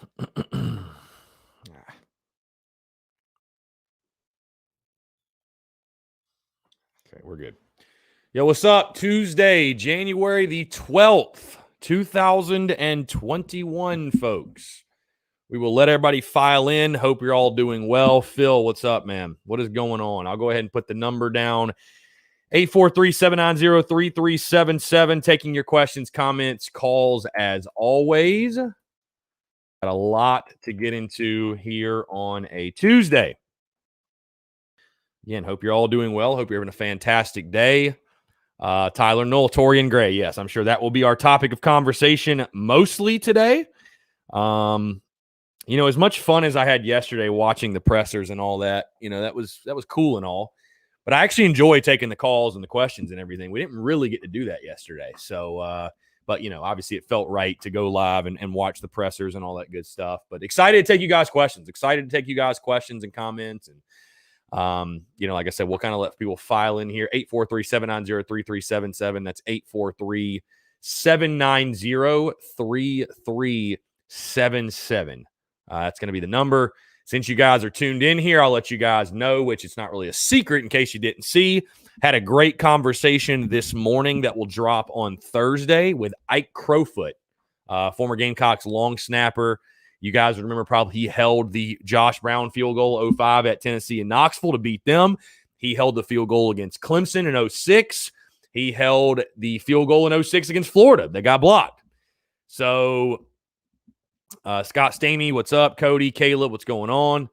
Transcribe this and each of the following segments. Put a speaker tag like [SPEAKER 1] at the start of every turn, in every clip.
[SPEAKER 1] Okay, we're good. Yo, what's up? Tuesday, January the 12th, 2021, folks. We will let everybody file in. Hope you're all doing well. Phil, what's up, man? What is going on? I'll go ahead and put the number down. 843-790-3377. Taking your questions, comments, calls as always. Got a lot to get into here on a Tuesday. Again, hope you're all doing well. Hope you're having a fantastic day. Tyler Null, Torian Gray. Yes, I'm sure that will be our topic of conversation mostly today. As much fun as I had yesterday watching the pressers and all that, that was cool and all. But I actually enjoy taking the calls and the questions and everything. We didn't really get to do that yesterday. So, but obviously it felt right to go live and watch the pressers and all that good stuff. But excited to take you guys' questions. Excited to take you guys' questions and comments. And like I said, we'll kind of let people file in here. 843-790-3377. That's 843-790-3377. That's going to be the number. Since you guys are tuned in here, I'll let you guys know, which it's not really a secret in case you didn't see. Had a great conversation this morning that will drop on Thursday with Ike Crowfoot, former Gamecocks long snapper. You guys remember probably he held the Josh Brown field goal 05 at Tennessee and Knoxville to beat them. He held the field goal against Clemson in 06. He held the field goal in 06 against Florida. They got blocked. So Scott Stamey, what's up? Cody, Caleb, what's going on?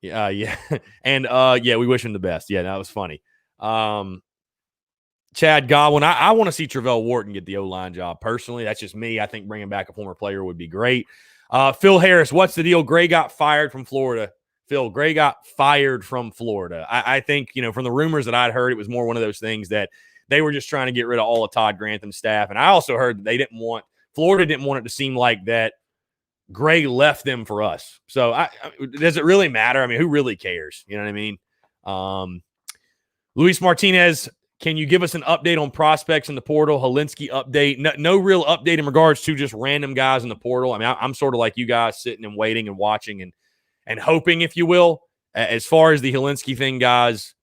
[SPEAKER 1] Yeah. And we wish him the best. Yeah, that was funny. Chad Godwin, I want to see Travell Wharton get the O-line job personally. That's just me. I think bringing back a former player would be great. Phil Harris, what's the deal? Gray got fired from Florida. Phil, Gray got fired from Florida. I think, from the rumors that I'd heard, it was more one of those things that they were just trying to get rid of all of Todd Grantham's staff. And I also heard that Florida didn't want it to seem like that Gray left them for us. So does it really matter? I mean, who really cares? You know what I mean? Luis Martinez, can you give us an update on prospects in the portal? Helinski update. No real update in regards to just random guys in the portal. I mean, I'm sort of like you guys, sitting and waiting and watching and hoping, if you will. As far as the Helinski thing, guys,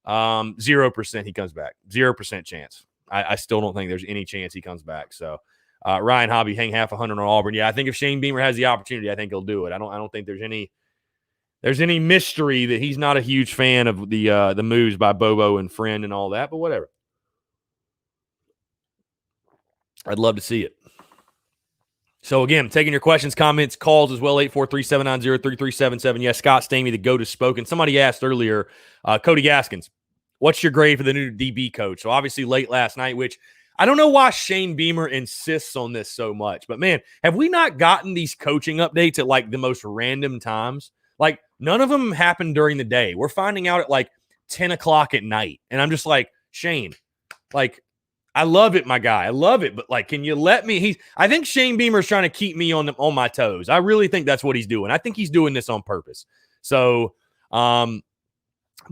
[SPEAKER 1] 0% he comes back. 0% chance. I still don't think there's any chance he comes back. So Ryan Hobby, hang half 100 on Auburn. Yeah, I think if Shane Beamer has the opportunity, I think he'll do it. I don't think there's any mystery that he's not a huge fan of the moves by Bobo and Friend and all that, but whatever. I'd love to see it. So, again, taking your questions, comments, calls as well, 843-790-3377. Yes, Scott Stamey, the GOAT, has spoken. Somebody asked earlier, Cody Gaskins, what's your grade for the new DB coach? So, obviously, late last night, which I don't know why Shane Beamer insists on this so much. But, man, have we not gotten these coaching updates at, like, the most random times? Like, none of them happen during the day. We're finding out at, like, 10 o'clock at night. And I'm just like, Shane, like, I love it, my guy. I love it. But, like, can you let me? I think Shane Beamer is trying to keep me on my toes. I really think that's what he's doing. I think he's doing this on purpose. So, but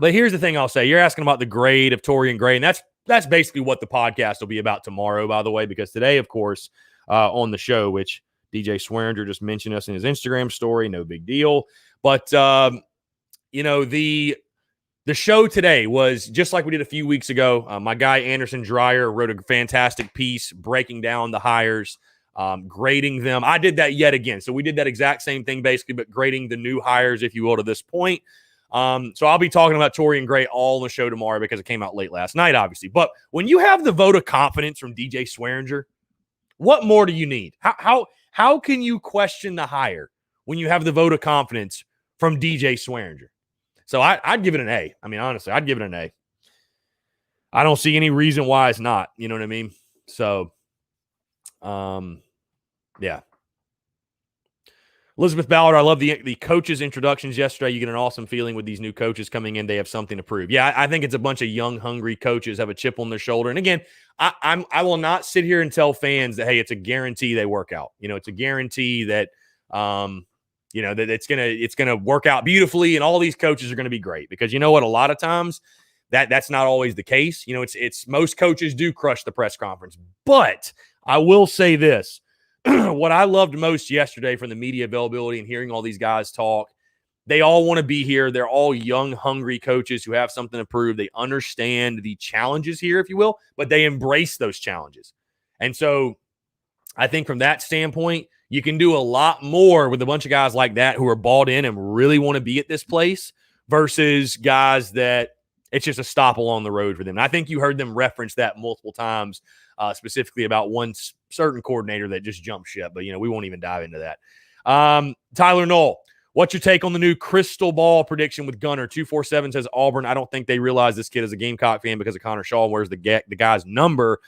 [SPEAKER 1] here's the thing I'll say. You're asking about the grade of Torian Gray, and that's basically what the podcast will be about tomorrow, by the way, because today, of course, on the show, which DJ Swearinger just mentioned us in his Instagram story, no big deal. But, the show today was just like we did a few weeks ago. My guy Anderson Dreyer wrote a fantastic piece breaking down the hires, grading them. I did that yet again. So we did that exact same thing basically, but grading the new hires, if you will, to this point. So I'll be talking about Torian Gray all on the show tomorrow because it came out late last night, obviously. But when you have the vote of confidence from DJ Swearinger, what more do you need? How can you question the hire when you have the vote of confidence from DJ Swearinger? So I'd give it an A. I mean, honestly, I'd give it an A. I don't see any reason why it's not. You know what I mean? So, yeah. Elizabeth Ballard, I love the coaches' introductions yesterday. You get an awesome feeling with these new coaches coming in. They have something to prove. Yeah, I think it's a bunch of young, hungry coaches have a chip on their shoulder. And again, I will not sit here and tell fans that, hey, it's a guarantee they work out. It's a guarantee that that it's gonna work out beautifully, and all these coaches are gonna be great. Because you know what? A lot of times that's not always the case. It's most coaches do crush the press conference. But I will say this: what I loved most yesterday from the media availability and hearing all these guys talk, they all want to be here. They're all young, hungry coaches who have something to prove. They understand the challenges here, if you will, but they embrace those challenges. And so I think from that standpoint, you can do a lot more with a bunch of guys like that who are bought in and really want to be at this place versus guys that it's just a stop along the road for them. And I think you heard them reference that multiple times, specifically about one certain coordinator that just jumped ship. But, we won't even dive into that. Tyler Knoll, what's your take on the new crystal ball prediction with Gunner? 247 says Auburn. I don't think they realize this kid is a Gamecock fan because of Connor Shaw and wears the guy's number.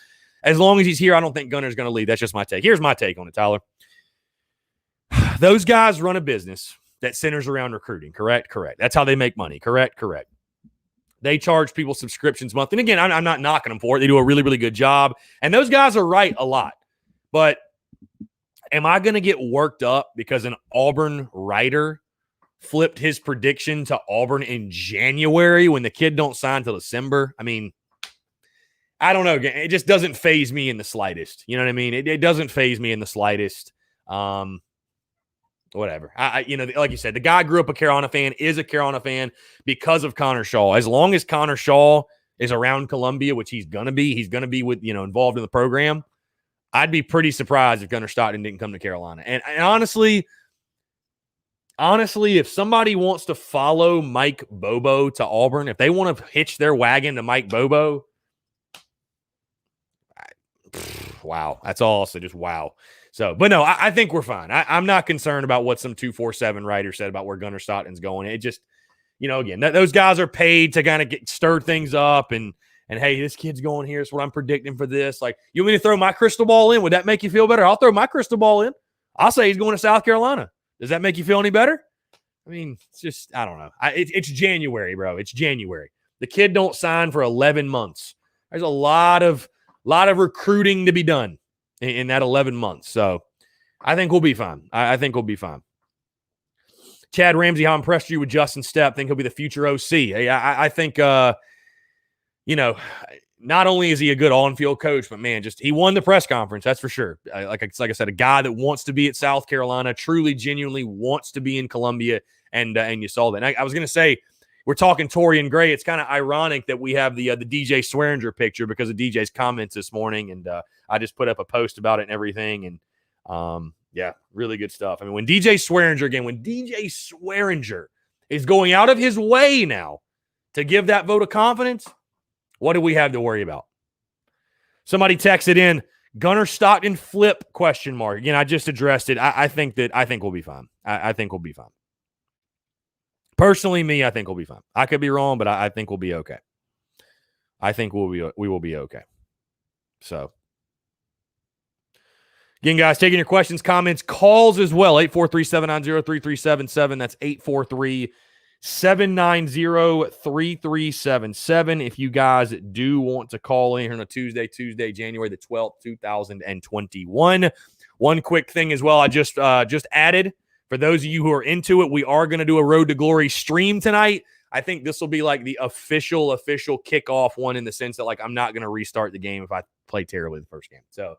[SPEAKER 1] As long as he's here, I don't think Gunner's going to leave. That's just my take. Here's my take on it, Tyler. Those guys run a business that centers around recruiting. Correct. That's how they make money. Correct. They charge people subscriptions monthly. And again, I'm not knocking them for it. They do a really, really good job. And those guys are right a lot. But am I going to get worked up because an Auburn writer flipped his prediction to Auburn in January when the kid don't sign till December? I mean, I don't know. It just doesn't faze me in the slightest. You know what I mean? It doesn't faze me in the slightest. Whatever. Like you said, the guy grew up a Carolina fan, is a Carolina fan because of Connor Shaw. As long as Connor Shaw is around Columbia, which he's going to be with, involved in the program, I'd be pretty surprised if Gunner Stockton didn't come to Carolina. And honestly, if somebody wants to follow Mike Bobo to Auburn, if they want to hitch their wagon to Mike Bobo, wow. That's all I'll say. Just wow. So, but no, I think we're fine. I'm not concerned about what some 247 writer said about where Gunner Stockton's going. It just, again, those guys are paid to kind of stir things up and hey, this kid's going here. It's what I'm predicting for this. Like, you want me to throw my crystal ball in? Would that make you feel better? I'll throw my crystal ball in. I'll say he's going to South Carolina. Does that make you feel any better? I mean, it's just, I don't know. It's January, bro. It's January. The kid don't sign for 11 months. There's a lot of recruiting to be done in that 11 months. So I think we'll be fine. I think we'll be fine. Chad Ramsey, how impressed are you with Justin Stepp? Think he'll be the future OC. I think, not only is he a good on-field coach, but man, he won the press conference. That's for sure. Like I said, a guy that wants to be at South Carolina, truly, genuinely wants to be in Columbia. And you saw that. And I was going to say, we're talking Torian Gray. It's kind of ironic that we have the DJ Swearinger picture because of DJ's comments this morning. And I just put up a post about it and everything. And yeah, really good stuff. I mean, when DJ Swearinger is going out of his way now to give that vote of confidence, what do we have to worry about? Somebody texted in, Gunner Stockton flip, ? Again, I just addressed it. I think we'll be fine. I think we'll be fine. Personally, I think we'll be fine. I could be wrong, but I think we'll be okay. I think we will be okay. So, again, guys, taking your questions, comments, calls as well. 843-790-3377. That's 843-790-3377. If you guys do want to call in here on a Tuesday, January the 12th, 2021. One quick thing as well, I just added. For those of you who are into it, we are going to do a Road to Glory stream tonight. I think this will be like the official kickoff one in the sense that, like, I'm not going to restart the game if I play terribly the first game. So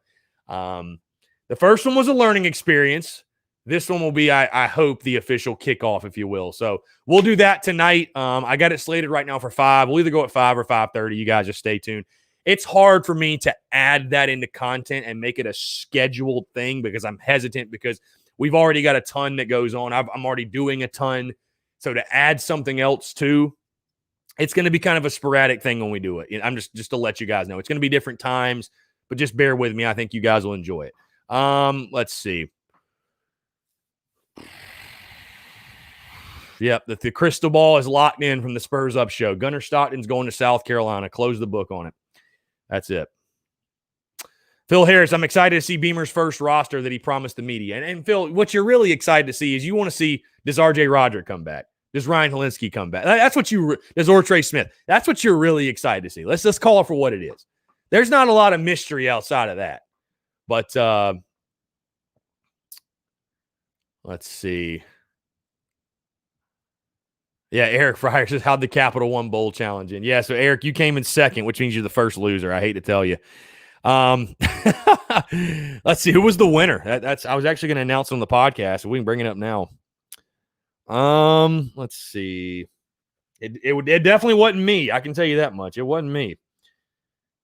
[SPEAKER 1] the first one was a learning experience. This one will be, I hope, the official kickoff, if you will. So we'll do that tonight. I got it slated right now for 5. We'll either go at 5 or 5:30. You guys just stay tuned. It's hard for me to add that into content and make it a scheduled thing because I'm hesitant because we've already got a ton that goes on. I'm already doing a ton. So to add something else too, it's going to be kind of a sporadic thing when we do it. I'm just to let you guys know. It's going to be different times, but just bear with me. I think you guys will enjoy it. Let's see. Yep, the crystal ball is locked in from the Spurs Up show. Gunner Stockton's going to South Carolina. Close the book on it. That's it. Phil Harris, I'm excited to see Beamer's first roster that he promised the media. And Phil, what you're really excited to see is you want to see, does R.J. Roderick come back? Does Ryan Helinski come back? That's what does Ortre Smith? That's what you're really excited to see. Let's just call it for what it is. There's not a lot of mystery outside of that. But let's see. Yeah, Eric Fryer says, how'd the Capital One Bowl challenge in? Yeah, so Eric, you came in second, which means you're the first loser. I hate to tell you. Let's see who was the winner. I was actually going to announce on the podcast. We can bring it up now. Let's see. It definitely wasn't me. I can tell you that much. It wasn't me.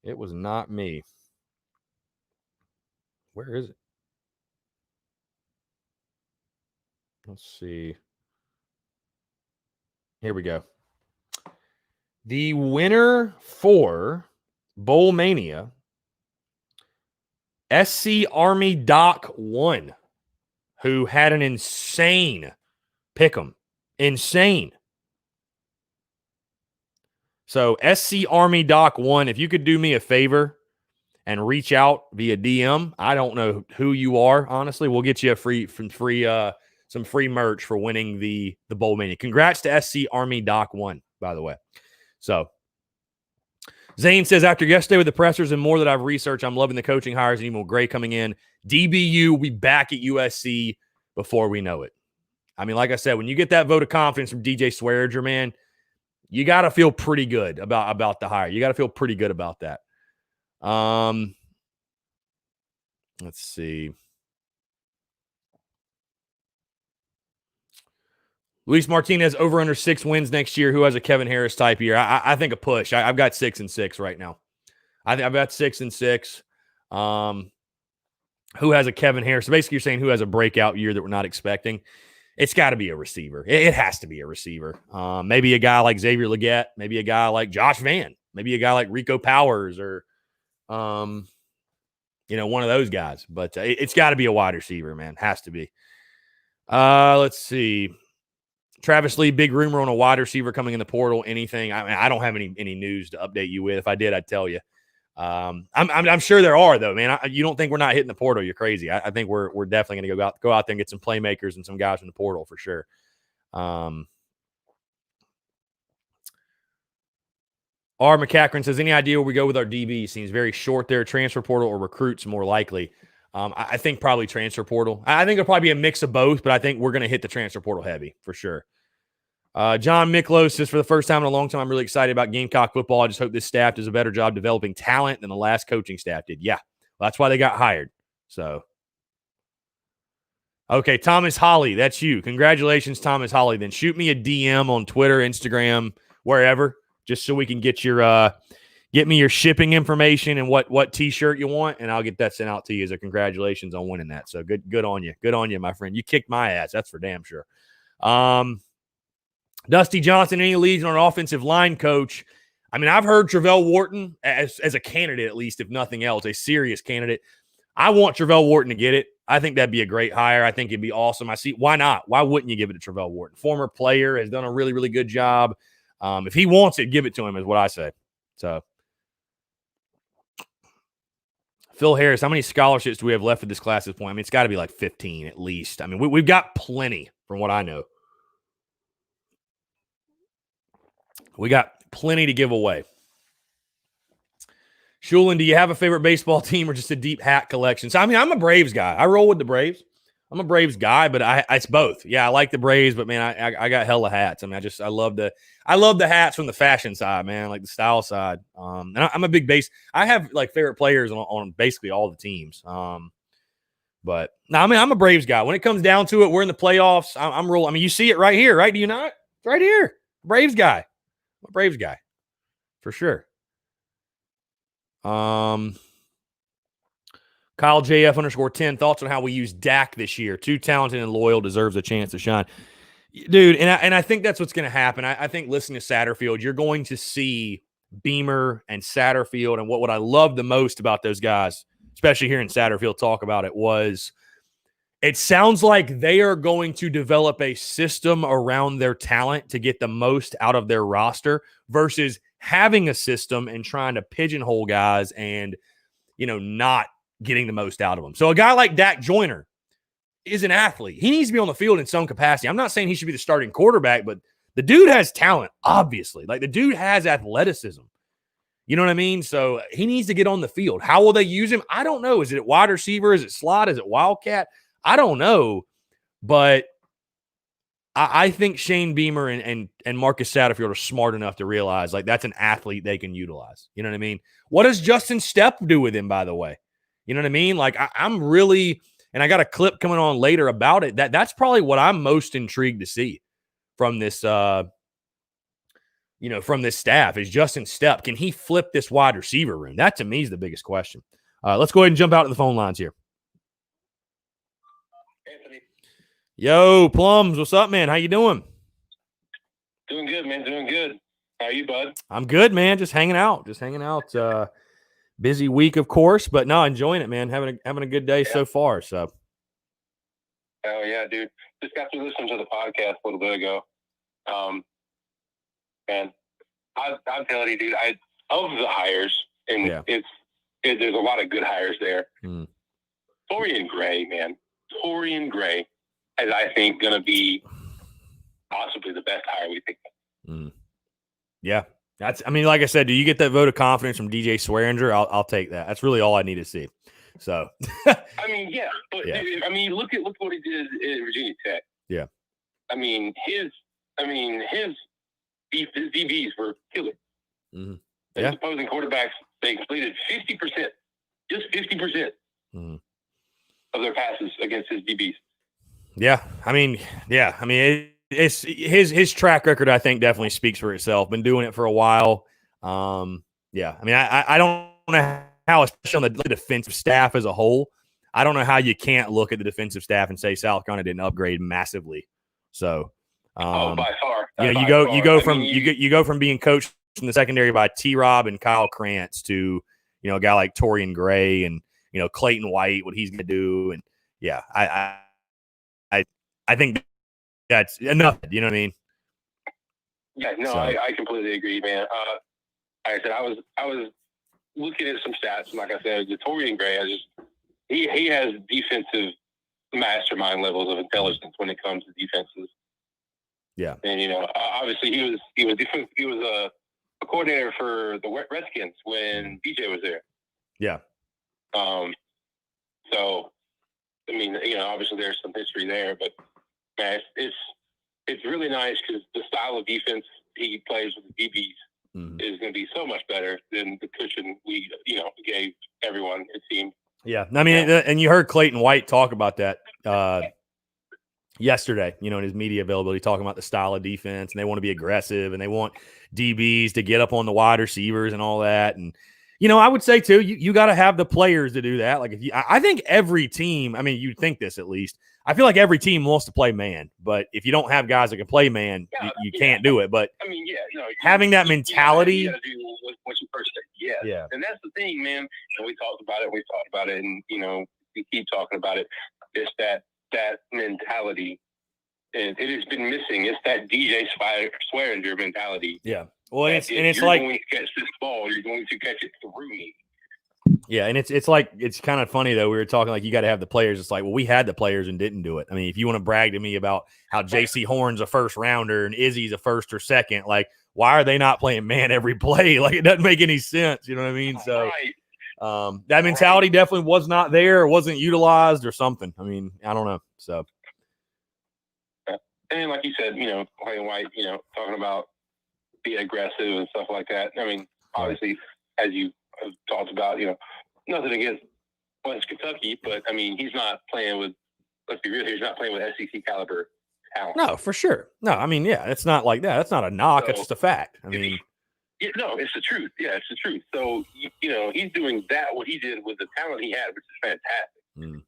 [SPEAKER 1] It was not me. Where is it? Let's see. Here we go. The winner for Bowl Mania, SC Army Doc 1, who had an insane pick'em. Insane. So SC Army Doc 1, if you could do me a favor and reach out via DM, I don't know who you are, honestly. We'll get you some free merch for winning the Bowl Mania. Congrats to SC Army Doc 1, by the way. So Zane says, after yesterday with the pressers and more that I've researched, I'm loving the coaching hires and Emil Gray coming in. DBU will be back at USC before we know it. I mean, like I said, when you get that vote of confidence from DJ Swearinger, man, you got to feel pretty good about the hire. You got to feel pretty good about that. Let's see. Luis Martinez over under 6 wins next year. Who has a Kevin Harris type year? I think a push. I've got 6-6 right now. I think I've got 6-6. Who has a Kevin Harris? So basically, you're saying who has a breakout year that we're not expecting. It's got to be a receiver. It has to be a receiver. Maybe a guy like Xavier Legette. Maybe a guy like Josh Vann. Maybe a guy like Rico Powers or, one of those guys. But it's got to be a wide receiver, man. Has to be. Let's see. Travis Lee, big rumor on a wide receiver coming in the portal. Anything? I mean, I don't have any news to update you with. If I did, I'd tell you. I'm sure there are though, man. You don't think we're not hitting the portal? You're crazy. I think we're definitely going to go out there and get some playmakers and some guys from the portal for sure. R. McCackron says, any idea where we go with our DB? Seems very short there. Transfer portal or recruits more likely. I think probably transfer portal. I think it'll probably be a mix of both, but I think we're going to hit the transfer portal heavy for sure. John Miklos says, for the first time in a long time, I'm really excited about Gamecock football. I just hope this staff does a better job developing talent than the last coaching staff did. Yeah, well, that's why they got hired. So, okay, Thomas Holly, that's you. Congratulations, Thomas Holly. Then shoot me a DM on Twitter, Instagram, wherever, just so we can get me your shipping information and what T-shirt you want, and I'll get that sent out to you as a congratulations on winning that. So good on you. Good on you, my friend. You kicked my ass. That's for damn sure. Dusty Johnson, any leads on an offensive line coach? I mean, I've heard Travell Wharton as a candidate, at least, if nothing else, a serious candidate. I want Travell Wharton to get it. I think that'd be a great hire. I think it'd be awesome. I see why not? Why wouldn't you give it to Travell Wharton? Former player, has done a really, really good job. If he wants it, give it to him, is what I say. So, Phil Harris, how many scholarships do we have left at this class at this point? I mean, it's got to be like 15 at least. I mean, we've got plenty from what I know. We got plenty to give away. Shulin, do you have a favorite baseball team or just a deep hat collection? So, I mean, I'm a Braves guy. I roll with the Braves. I'm a Braves guy, but it's both. Yeah, I like the Braves, but man, I got hella hats. I mean, I love the hats from the fashion side, man, like the style side. And I'm a big base. I have like favorite players on basically all the teams. But no, I mean, I'm a Braves guy. When it comes down to it, we're in the playoffs. I'm rolling. I mean, you see it right here, right? Do you not? It's right here. Braves guy. I'm a Braves guy for sure. Kyle JF _10 thoughts on how we use Dak this year. Too talented and loyal, deserves a chance to shine. Dude, and I think that's what's going to happen. I think listening to Satterfield, you're going to see Beamer and Satterfield. And what I love the most about those guys, especially hearing Satterfield talk about it, was it sounds like they are going to develop a system around their talent to get the most out of their roster versus having a system and trying to pigeonhole guys and, not getting the most out of them. So a guy like Dak Joyner is an athlete. He needs to be on the field in some capacity. I'm not saying he should be the starting quarterback, but the dude has talent, obviously. Like, the dude has athleticism. You know what I mean? So he needs to get on the field. How will they use him? I don't know. Is it wide receiver? Is it slot? Is it wildcat? I don't know. But I think Shane Beamer and Marcus Satterfield are smart enough to realize like that's an athlete they can utilize. You know what I mean? What does Justin Stepp do with him, by the way? You know what I mean? Like I'm really, and I got a clip coming on later about it. That's probably what I'm most intrigued to see from this from this staff is Justin Stepp. Can he flip this wide receiver room? That to me is the biggest question. Let's go ahead and jump out to the phone lines here.
[SPEAKER 2] Anthony.
[SPEAKER 1] Yo, Plums, what's up, man? How you doing?
[SPEAKER 2] Doing good, man. Doing good. How are you, bud?
[SPEAKER 1] I'm good, man. Just hanging out. Busy week, of course, but no, enjoying it, man. Having a good day so far. So.
[SPEAKER 2] Oh yeah, dude. Just got to listen to the podcast a little bit ago. And I'm telling you, dude, I love the hires, and there's a lot of good hires there. Torian Gray, man. Torian Gray is, I think, going to be possibly the best hire we think.
[SPEAKER 1] Yeah. Like I said, do you get that vote of confidence from DJ Swearinger? I'll take that. That's really all I need to see. So,
[SPEAKER 2] I mean, yeah, but yeah. Dude, I mean, look what he did in Virginia Tech.
[SPEAKER 1] Yeah.
[SPEAKER 2] I mean, his DBs were killer.
[SPEAKER 1] Mm-hmm.
[SPEAKER 2] His opposing quarterbacks, they completed 50%, just 50% of their passes against his DBs.
[SPEAKER 1] Yeah, it's his track record. I think definitely speaks for itself. Been doing it for a while. I don't know how, especially on the defensive staff as a whole, I don't know how you can't look at the defensive staff and say South Carolina didn't upgrade massively. So,
[SPEAKER 2] by far,
[SPEAKER 1] you go from being coached in the secondary by T-Rob and Kyle Krantz to a guy like Torian Gray and Clayton White, what he's going to do, and I think that's enough. You know what I mean?
[SPEAKER 2] Yeah, no, so. I completely agree, man. Like I said, I was looking at some stats, and like I said, Torian Gray, he has defensive mastermind levels of intelligence when it comes to defenses.
[SPEAKER 1] Yeah,
[SPEAKER 2] and obviously he was a coordinator for the Redskins when DJ was there.
[SPEAKER 1] Yeah.
[SPEAKER 2] So, I mean, obviously there's some history there, but man, it's really nice because the style of defense he plays with the DBs is going to be so much better than the cushion we gave everyone, it seemed.
[SPEAKER 1] Yeah, I mean, and you heard Clayton White talk about that yesterday, in his media availability, talking about the style of defense, and they want to be aggressive, and they want DBs to get up on the wide receivers and all that. And, I would say, too, you got to have the players to do that. Like, I think every team, I mean, you'd think this at least, I feel like every team wants to play man, but if you don't have guys that can play man, you can't do it. But
[SPEAKER 2] I mean,
[SPEAKER 1] having that mentality,
[SPEAKER 2] you gotta do what you first said. Yeah, and that's the thing, man. And we talked about it, and we keep talking about it. It's that mentality, and it has been missing. It's that DJ Swearinger mentality.
[SPEAKER 1] Yeah, well, and it's
[SPEAKER 2] you're
[SPEAKER 1] like
[SPEAKER 2] going to catch this ball, you're going to catch it through me.
[SPEAKER 1] Yeah, and it's like it's kind of funny though. We were talking like you got to have the players. It's like, well, we had the players and didn't do it. I mean, if you want to brag to me about how J.C. Horn's a first rounder and Izzy's a first or second, like why are they not playing man every play? Like it doesn't make any sense. You know what I mean? So that mentality definitely was not there, or wasn't utilized, or something. I mean, I don't know. So,
[SPEAKER 2] and like you said, Clayton White, talking about being aggressive and stuff like that. I mean, obviously, as you have talked about, nothing against West Kentucky, but I mean, he's not playing with. Let's be real here. He's not playing with SEC caliber talent.
[SPEAKER 1] No, for sure. No, I mean, yeah, it's not like that. That's not a knock. It's just a fact. I mean,
[SPEAKER 2] no, it's the truth. Yeah, it's the truth. So he's doing that. What he did with the talent he had, which is fantastic.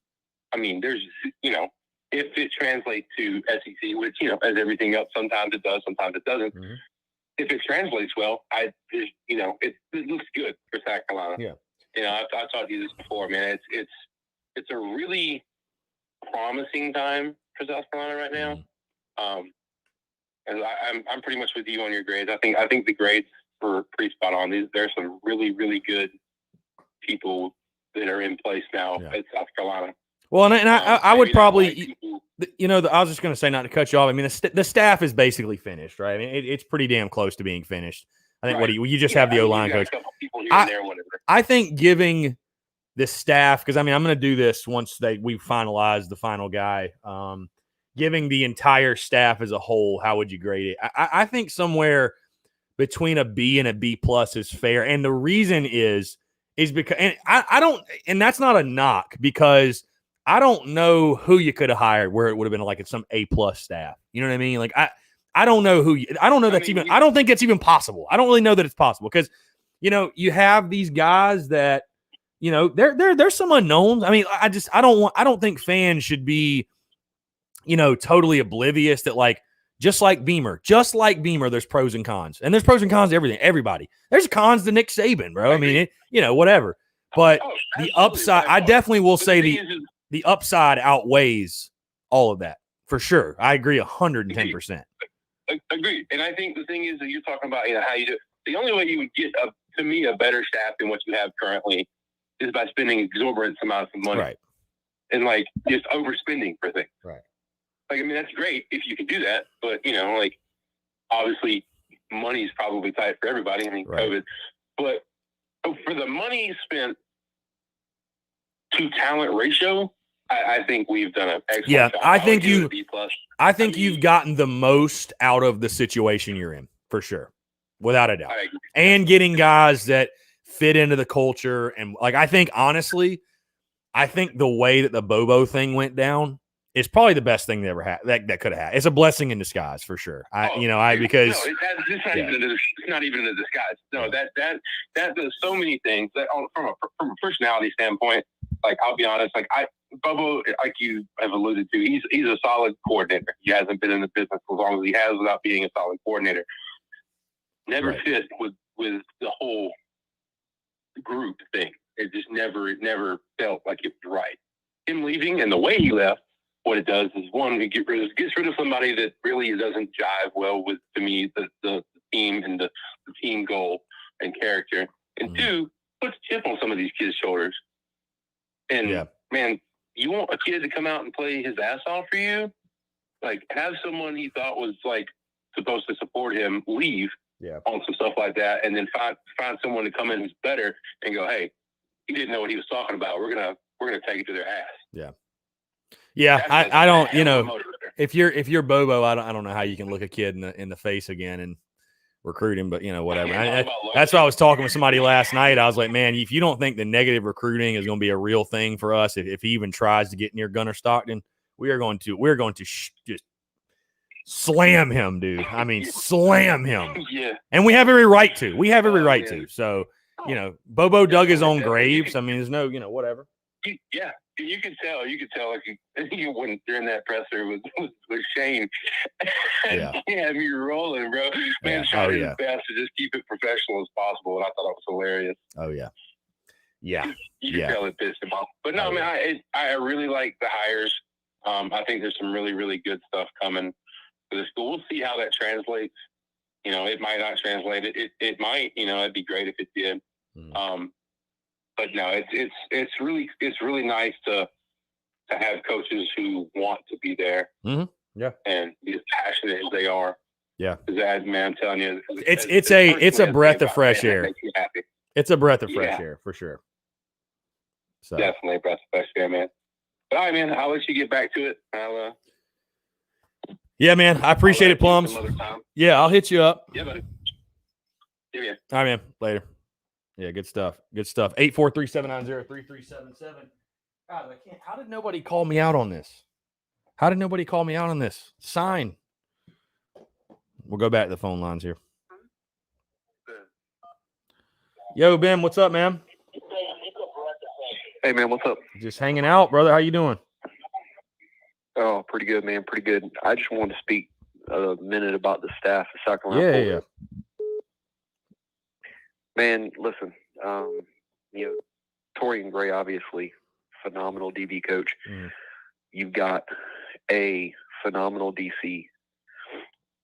[SPEAKER 2] I mean, there's if it translates to SEC, which as everything else, sometimes it does, sometimes it doesn't. If it translates well, it looks good for South Carolina.
[SPEAKER 1] Yeah.
[SPEAKER 2] I've talked to you this before, man. It's a really promising time for South Carolina right now. And I'm pretty much with you on your grades. I think the grades were pretty spot on. There's some really, really good people that are in place now at South Carolina.
[SPEAKER 1] Well, and I would probably, I was just going to say, not to cut you off. I mean, the staff is basically finished, right? I mean, it's pretty damn close to being finished. I think you just have the O-line coach. I think giving the staff, because I mean, I'm going to do this once we finalize the final guy. giving the entire staff as a whole, how would you grade it? I think somewhere between a B and a B plus is fair. And the reason is because, and I don't, and that's not a knock, because I don't know who you could have hired where it would have been like it's some A plus staff. You know what I mean? Like I don't know I don't know that's even, I don't think it's even possible. I don't really know that it's possible because, you know, you have these guys that, you know, there's some unknowns. I mean, I don't think fans should be, you know, totally oblivious that, like, just like Beamer, there's pros and cons. And there's pros and cons to everything, everybody. There's cons to Nick Saban, bro. I mean, you know, whatever. But the upside, I definitely will say the upside outweighs all of that for sure. I agree 110%.
[SPEAKER 2] Agreed. And I think the thing is that you're talking about, you know, how you do. The only way you would get, to me, a better staff than what you have currently is by spending exorbitant amounts of money.
[SPEAKER 1] Right.
[SPEAKER 2] And, like, just overspending for things.
[SPEAKER 1] Right.
[SPEAKER 2] Like, I mean, that's great if you can do that. But, you know, like, obviously money is probably tight for everybody. I mean, right. COVID. But for the money spent to talent ratio, I think we've done an excellent job. I think you've gotten the most out of the situation you're in, for sure, without a doubt. And getting guys that fit into the culture. And, like, I think, honestly, the way that the Bobo thing went down is probably the best thing they ever had. That could have had. It's a blessing in disguise, for sure. Because it's not even a disguise. No, that does so many things that from a personality standpoint. Like, I'll be honest, like, Bobo, like you have alluded to, he's a solid coordinator. He hasn't been in the business as long as he has without being a solid coordinator. Never fit with the whole group thing. It just never felt like it was right. Him leaving and the way he left, what it does is, one, it gets rid of somebody that really doesn't jive well with, to me, the team and the team goal and character. And two, puts a chip on some of these kids' shoulders. And man, you want a kid to come out and play his ass off for you? Like, have someone he thought was, like, supposed to support him leave on some stuff like that, and then find someone to come in who's better and go, hey, he didn't know what he was talking about. We're gonna take it to their ass. Yeah, I don't, you know, if you're Bobo, I don't know how you can look a kid in the face again and recruit him, but, you know, whatever. That's why I was talking with somebody last night. I was like, man, if you don't think the negative recruiting is going to be a real thing for us, if he even tries to get near Gunnar Stockton, we're going to just slam him, dude. I mean, slam him. Yeah. And we have every right to. To. So, you know, Bobo dug his own graves. I mean, there's no, you know, whatever. Yeah. You could tell, like, you went during that presser with Shane. Yeah, me rolling, bro. Man, trying his best to just keep it professional as possible, and I thought it was hilarious.
[SPEAKER 1] Oh yeah.
[SPEAKER 2] You can tell it pissed him off. But no, I really like the hires. I think there's some really, really good stuff coming for the school. We'll see how that translates. You know, it might not translate. It might. You know, it'd be great if it did. But no, it's really nice to have coaches who want to be there.
[SPEAKER 1] Mm-hmm. Yeah,
[SPEAKER 2] and be as passionate as they are.
[SPEAKER 1] Yeah,
[SPEAKER 2] because man, I'm telling you,
[SPEAKER 1] it's a breath of fresh air. It's a breath of fresh air for sure. So
[SPEAKER 2] definitely a breath of fresh air, man. But all right, man, I'll let you get back to it.
[SPEAKER 1] Yeah, man, I appreciate it, Plums. Yeah, I'll hit you up.
[SPEAKER 2] Yeah, buddy. Yeah, man.
[SPEAKER 1] All right, man. Later. Yeah, good stuff. 843-790-3377. God, I can't. How did nobody call me out on this? Sign. We'll go back to the phone lines here. Yo, Ben, what's up, man?
[SPEAKER 3] Hey, man, what's up?
[SPEAKER 1] Just hanging out, brother. How you doing?
[SPEAKER 3] Oh, pretty good, man. Pretty good. I just wanted to speak a minute about the staff at Sacramento.
[SPEAKER 1] Yeah.
[SPEAKER 3] Man, listen, you know, Torian Gray, obviously, phenomenal DB coach. You've got a phenomenal DC.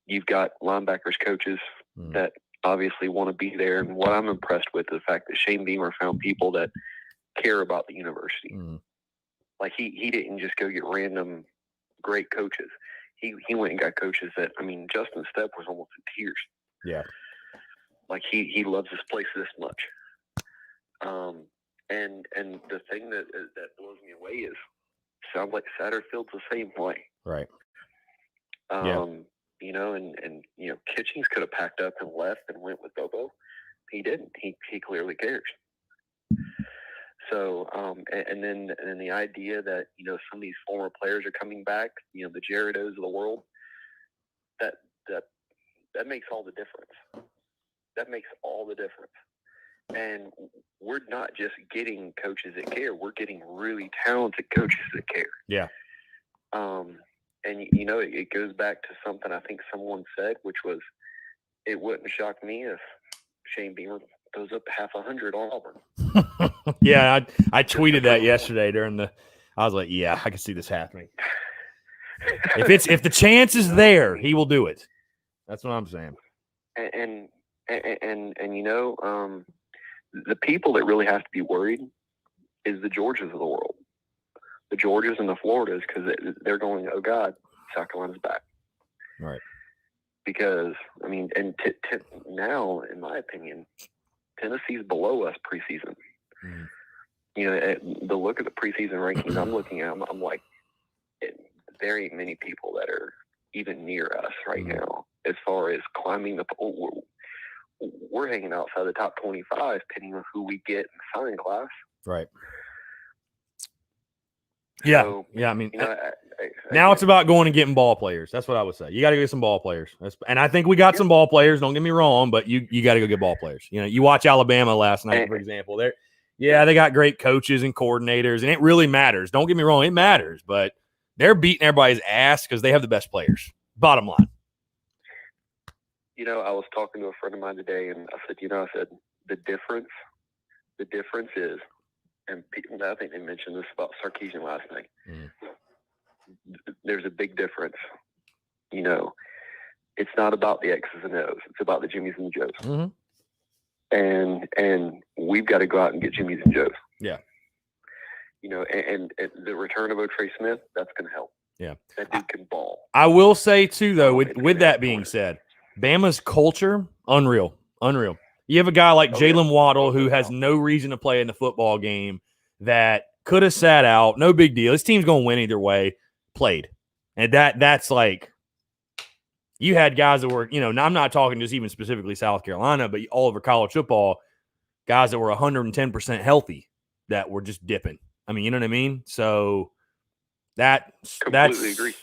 [SPEAKER 3] You've got linebackers coaches that obviously want to be there. And what I'm impressed with is the fact that Shane Beamer found people that care about the university. Like, he didn't just go get random great coaches. He went and got coaches that, I mean, Justin Stepp was almost in tears.
[SPEAKER 1] Yeah.
[SPEAKER 3] Like, he loves this place this much. And the thing that blows me away is, sounds like Satterfield's the same way.
[SPEAKER 1] Right. Yeah.
[SPEAKER 3] You know, and Kitchings could have packed up and left and went with Bobo. He didn't. He clearly cares. So, and then the idea that, some of these former players are coming back, the Jared O's of the world, that makes all the difference. That makes all the difference. And we're not just getting coaches that care. We're getting really talented coaches that care.
[SPEAKER 1] Yeah.
[SPEAKER 3] And, it goes back to something I think someone said, which was, it wouldn't shock me if Shane Beamer goes up 100 on Auburn.
[SPEAKER 1] Yeah, I tweeted that yesterday I was like, yeah, I can see this happening. If the chance is there, he will do it. That's what I'm saying.
[SPEAKER 3] And the people that really have to be worried is the Georgias of the world. The Georgias and the Floridas, because they're going, oh, God, South Carolina's back.
[SPEAKER 1] Right.
[SPEAKER 3] Because, now, in my opinion, Tennessee's below us preseason. The look at the preseason rankings I'm looking at, I'm like, there ain't many people that are even near us right now as far as climbing the pole. We're hanging outside the top 25, depending on who we get in the signing class.
[SPEAKER 1] Right. Yeah.
[SPEAKER 3] So,
[SPEAKER 1] yeah. Now it's about going and getting ball players. That's what I would say. You got to get some ball players. And I think we got some ball players. Don't get me wrong, but you got to go get ball players. You watch Alabama last night, for example. They got great coaches and coordinators, and it really matters. Don't get me wrong, it matters, but they're beating everybody's ass because they have the best players. Bottom line.
[SPEAKER 3] I was talking to a friend of mine today, and I said, the difference is, and I think they mentioned this about Sarkisian last night. There's a big difference. It's not about the X's and O's. It's about the Jimmies and the Joes. And we've got to go out and get Jimmies and Joes.
[SPEAKER 1] Yeah.
[SPEAKER 3] And the return of Otrey Smith, that's going to help.
[SPEAKER 1] Yeah.
[SPEAKER 3] That dude can ball.
[SPEAKER 1] I will say, too, though, with that being said, Bama's culture, unreal. You have a guy like Jalen Waddle who has no reason to play in the football game that could have sat out. No big deal. His team's going to win either way. Played. And that's like you had guys that were, I'm not talking just even specifically South Carolina, but all over college football, guys that were 110% healthy that were just dipping. You know what I mean? So
[SPEAKER 3] completely agree.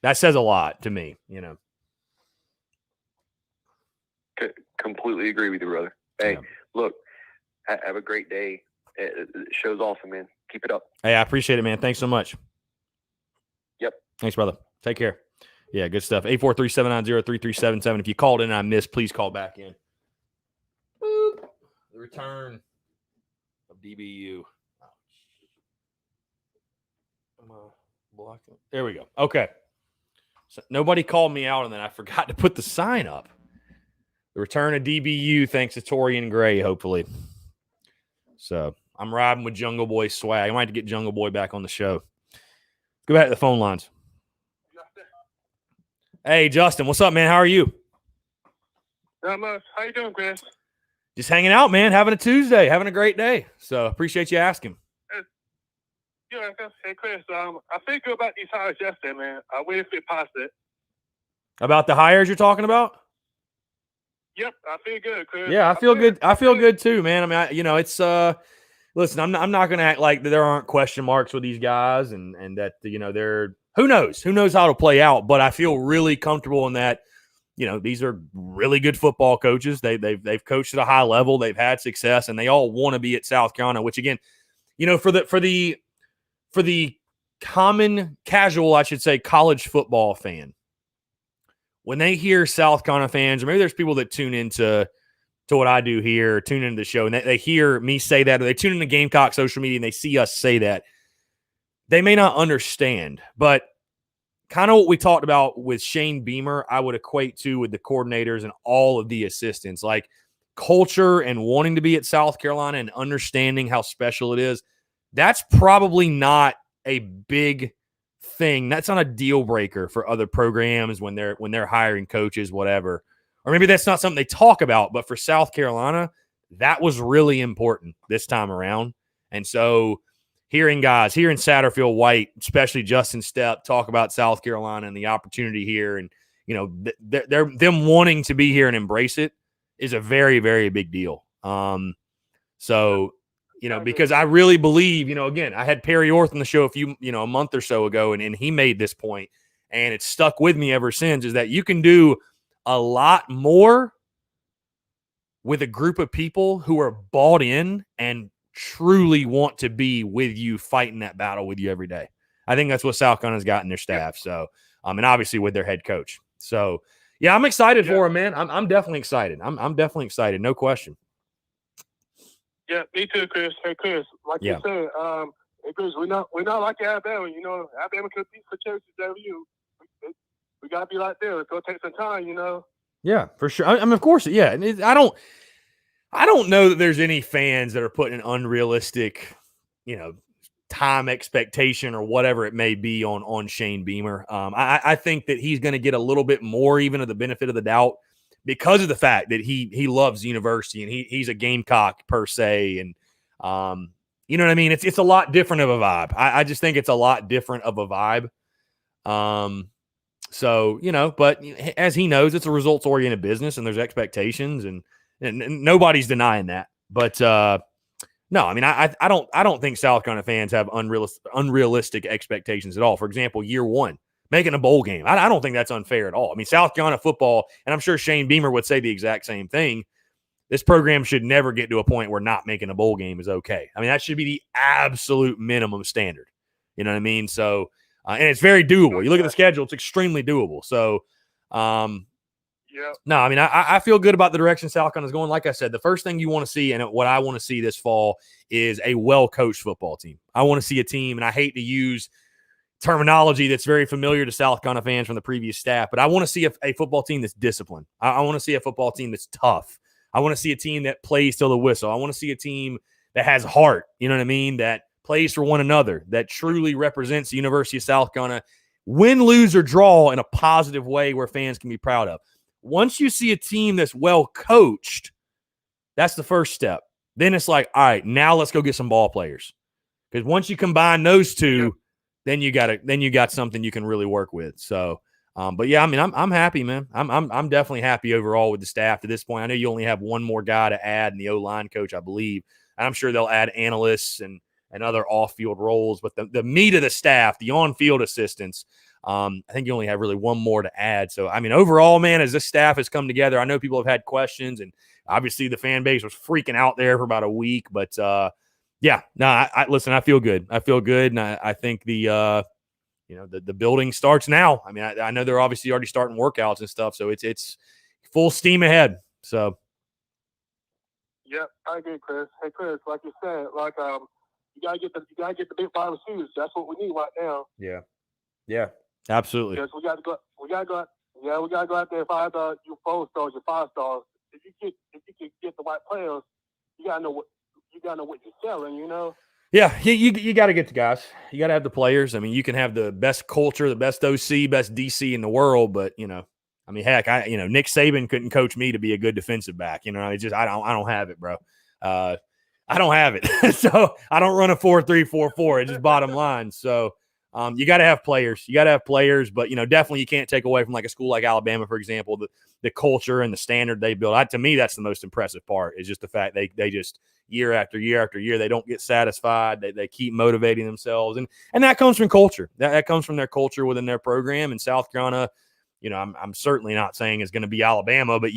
[SPEAKER 1] That says a lot to me,
[SPEAKER 3] Completely agree with you, brother. Hey, look, have a great day. The show's awesome, man. Keep it up.
[SPEAKER 1] Hey, I appreciate it, man. Thanks so much.
[SPEAKER 3] Yep.
[SPEAKER 1] Thanks, brother. Take care. Yeah, good stuff. 843-790-3377. If you called in and I missed, please call back in. Boop. The return of DBU. Blocking. There we go. Okay. So nobody called me out, and then I forgot to put the sign up. The return of DBU thanks to Torian Gray, hopefully. So I'm riding with Jungle Boy swag. I might have to get Jungle Boy back on the show. Let's go back to the phone lines. Hey, Justin, what's up, man? How are you?
[SPEAKER 4] Not much. How you doing, Chris?
[SPEAKER 1] Just hanging out, man. Having a Tuesday. Having a great day. So appreciate you asking.
[SPEAKER 4] Yeah, hey, Chris, I feel good about these hires yesterday, man. I really feel positive.
[SPEAKER 1] About the hires you're talking about?
[SPEAKER 4] Yep, I feel good, Chris.
[SPEAKER 1] Yeah, I feel good. I feel good too, man. It's listen, I'm not gonna act like there aren't question marks with these guys and that they're who knows how it'll play out, but I feel really comfortable in that, these are really good football coaches. They've coached at a high level, they've had success, and they all want to be at South Carolina, which again, for the common casual, I should say, college football fan, when they hear South Carolina fans, or maybe there's people that tune into what I do here, tune into the show, and they hear me say that, or they tune into Gamecock social media and they see us say that, they may not understand. But kind of what we talked about with Shane Beamer, I would equate to with the coordinators and all of the assistants, like culture and wanting to be at South Carolina and understanding how special it is. That's probably not a big thing. That's not a deal breaker for other programs when they're hiring coaches, whatever. Or maybe that's not something they talk about, but for South Carolina, that was really important this time around. And so hearing Satterfield White, especially Justin Stepp, talk about South Carolina and the opportunity here, and they're them wanting to be here and embrace it is a very, very big deal. So because I really believe, again, I had Perry Orth on the show a month or so ago, and he made this point, and it's stuck with me ever since, is that you can do a lot more with a group of people who are bought in and truly want to be with you, fighting that battle with you every day. I think that's what South Carolina's got in their staff. So, and obviously with their head coach. So, yeah, I'm excited for him, man. I'm definitely excited. I'm definitely excited. No question.
[SPEAKER 4] Yeah, me too, Chris. Hey, Chris, like you said, hey, Chris, we're not like Alabama. Alabama could beat for Texas W. We gotta be like them. It's gonna take some time,
[SPEAKER 1] Yeah, for sure. I mean, of course, yeah. And I don't know that there's any fans that are putting an unrealistic, time expectation or whatever it may be on Shane Beamer. I think that he's going to get a little bit more even of the benefit of the doubt because of the fact that he loves university and he's a Gamecock per se. And, you know what I mean? It's a lot different of a vibe. I just think it's a lot different of a vibe. So, but as he knows, it's a results-oriented business and there's expectations and nobody's denying that. But, no, I mean, I don't think South Carolina fans have unrealistic expectations at all. For example, year one, making a bowl game. I don't think that's unfair at all. I mean, South Carolina football, and I'm sure Shane Beamer would say the exact same thing. This program should never get to a point where not making a bowl game is okay. I mean, that should be the absolute minimum standard. You know what I mean? So, and it's very doable. You look at the schedule, it's extremely doable. So, no, I mean, I feel good about the direction South Carolina is going. Like I said, the first thing you want to see and what I want to see this fall is a well-coached football team. I want to see a team, and I hate to use terminology that's very familiar to South Carolina fans from the previous staff, but I want to see a football team that's disciplined. I want to see a football team that's tough. I want to see a team that plays till the whistle. I want to see a team that has heart, you know what I mean, that plays for one another, that truly represents the University of South Carolina, win, lose, or draw in a positive way where fans can be proud of. Once you see a team that's well coached, that's the first step. Then it's like, all right, now let's go get some ball players. Because once you combine those two, then you got something you can really work with. So, but yeah, I mean, I'm happy, man. I'm definitely happy overall with the staff to this point. I know you only have one more guy to add in the O-line coach, I believe. And I'm sure they'll add analysts and other off-field roles. But the meat of the staff, the on-field assistants, I think you only have really one more to add. So, I mean, overall, man, as this staff has come together, I know people have had questions, and obviously the fan base was freaking out there for about a week. But, listen, I feel good. I feel good, and I think the building starts now. I mean, I know they're obviously already starting workouts and stuff, so it's full steam ahead. So,
[SPEAKER 4] yeah, I agree, Chris. Hey, Chris, like you said, you gotta get the big five receivers. That's what we need right now.
[SPEAKER 1] Yeah, absolutely.
[SPEAKER 4] Because we gotta go out there and find your 4-stars, your 5-stars. If you can get the right players, you gotta know what you're selling.
[SPEAKER 1] Yeah, you got to get the guys. You got to have the players. I mean, you can have the best culture, the best OC, best DC in the world, but I mean, heck, Nick Saban couldn't coach me to be a good defensive back. It's just I don't have it, bro. I don't have it. So I don't run a 4-3-4-4. It's just bottom line. So you got to have players. You got to have players, but definitely you can't take away from like a school like Alabama, for example, the culture and the standard they build. To me, that's the most impressive part. Is just the fact they just year after year after year they don't get satisfied. They keep motivating themselves, and that comes from culture. That comes from their culture within their program. And South Carolina, I'm certainly not saying is going to be Alabama, but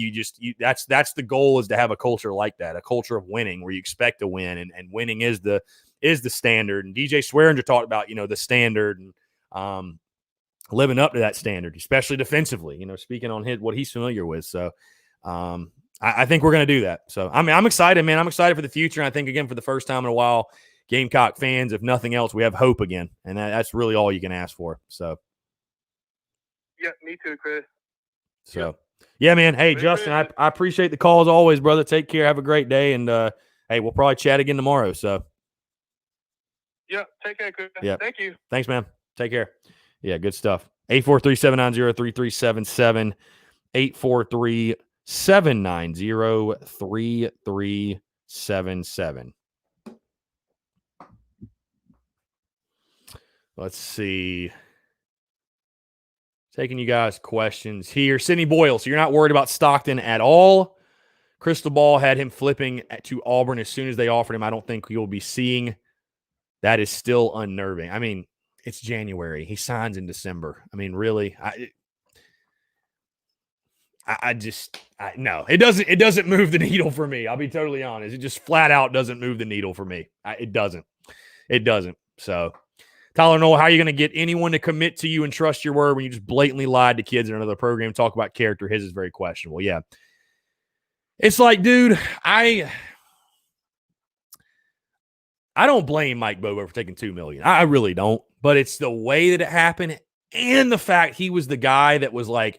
[SPEAKER 1] that's the goal, is to have a culture like that, a culture of winning where you expect to win, and winning is the standard. And DJ Swearinger talked about, the standard and living up to that standard, especially defensively, speaking on what he's familiar with. So I think we're going to do that. So I'm excited, man. I'm excited for the future. And I think, again, for the first time in a while, Gamecock fans, if nothing else, we have hope again. And that's really all you can ask for. So.
[SPEAKER 4] Yeah, me too, Chris.
[SPEAKER 1] So, yeah, man. Hey, Justin, I appreciate the call as always, brother. Take care. Have a great day. And, hey, we'll probably chat again tomorrow. So.
[SPEAKER 4] Yeah, take care, Chris.
[SPEAKER 1] Yeah.
[SPEAKER 4] Thank you.
[SPEAKER 1] Thanks, man. Take care. Yeah, good stuff. 843-790-3377. 843-790-3377. Let's see. Taking you guys' questions here. Sydney Boyle, so you're not worried about Stockton at all. Crystal Ball had him flipping to Auburn as soon as they offered him. I don't think you'll be seeing. That is still unnerving. I mean, it's January. He signs in December. I mean, really? No, it doesn't move the needle for me. I'll be totally honest. It just flat out doesn't move the needle for me. It doesn't. So, Tyler Noel, how are you going to get anyone to commit to you and trust your word when you just blatantly lied to kids in another program? Talk about character. His is very questionable. Yeah. It's like, dude, I don't blame Mike Bobo for taking $2 million. I really don't. But it's the way that it happened and the fact he was the guy that was like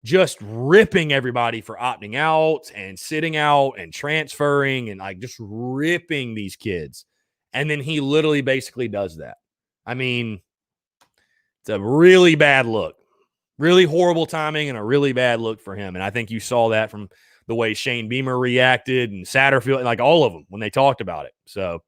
[SPEAKER 1] just ripping everybody for opting out and sitting out and transferring and like just ripping these kids. And then he literally basically does that. I mean, it's a really bad look. Really horrible timing and a really bad look for him. And I think you saw that from the way Shane Beamer reacted and Satterfield, like all of them when they talked about it. So,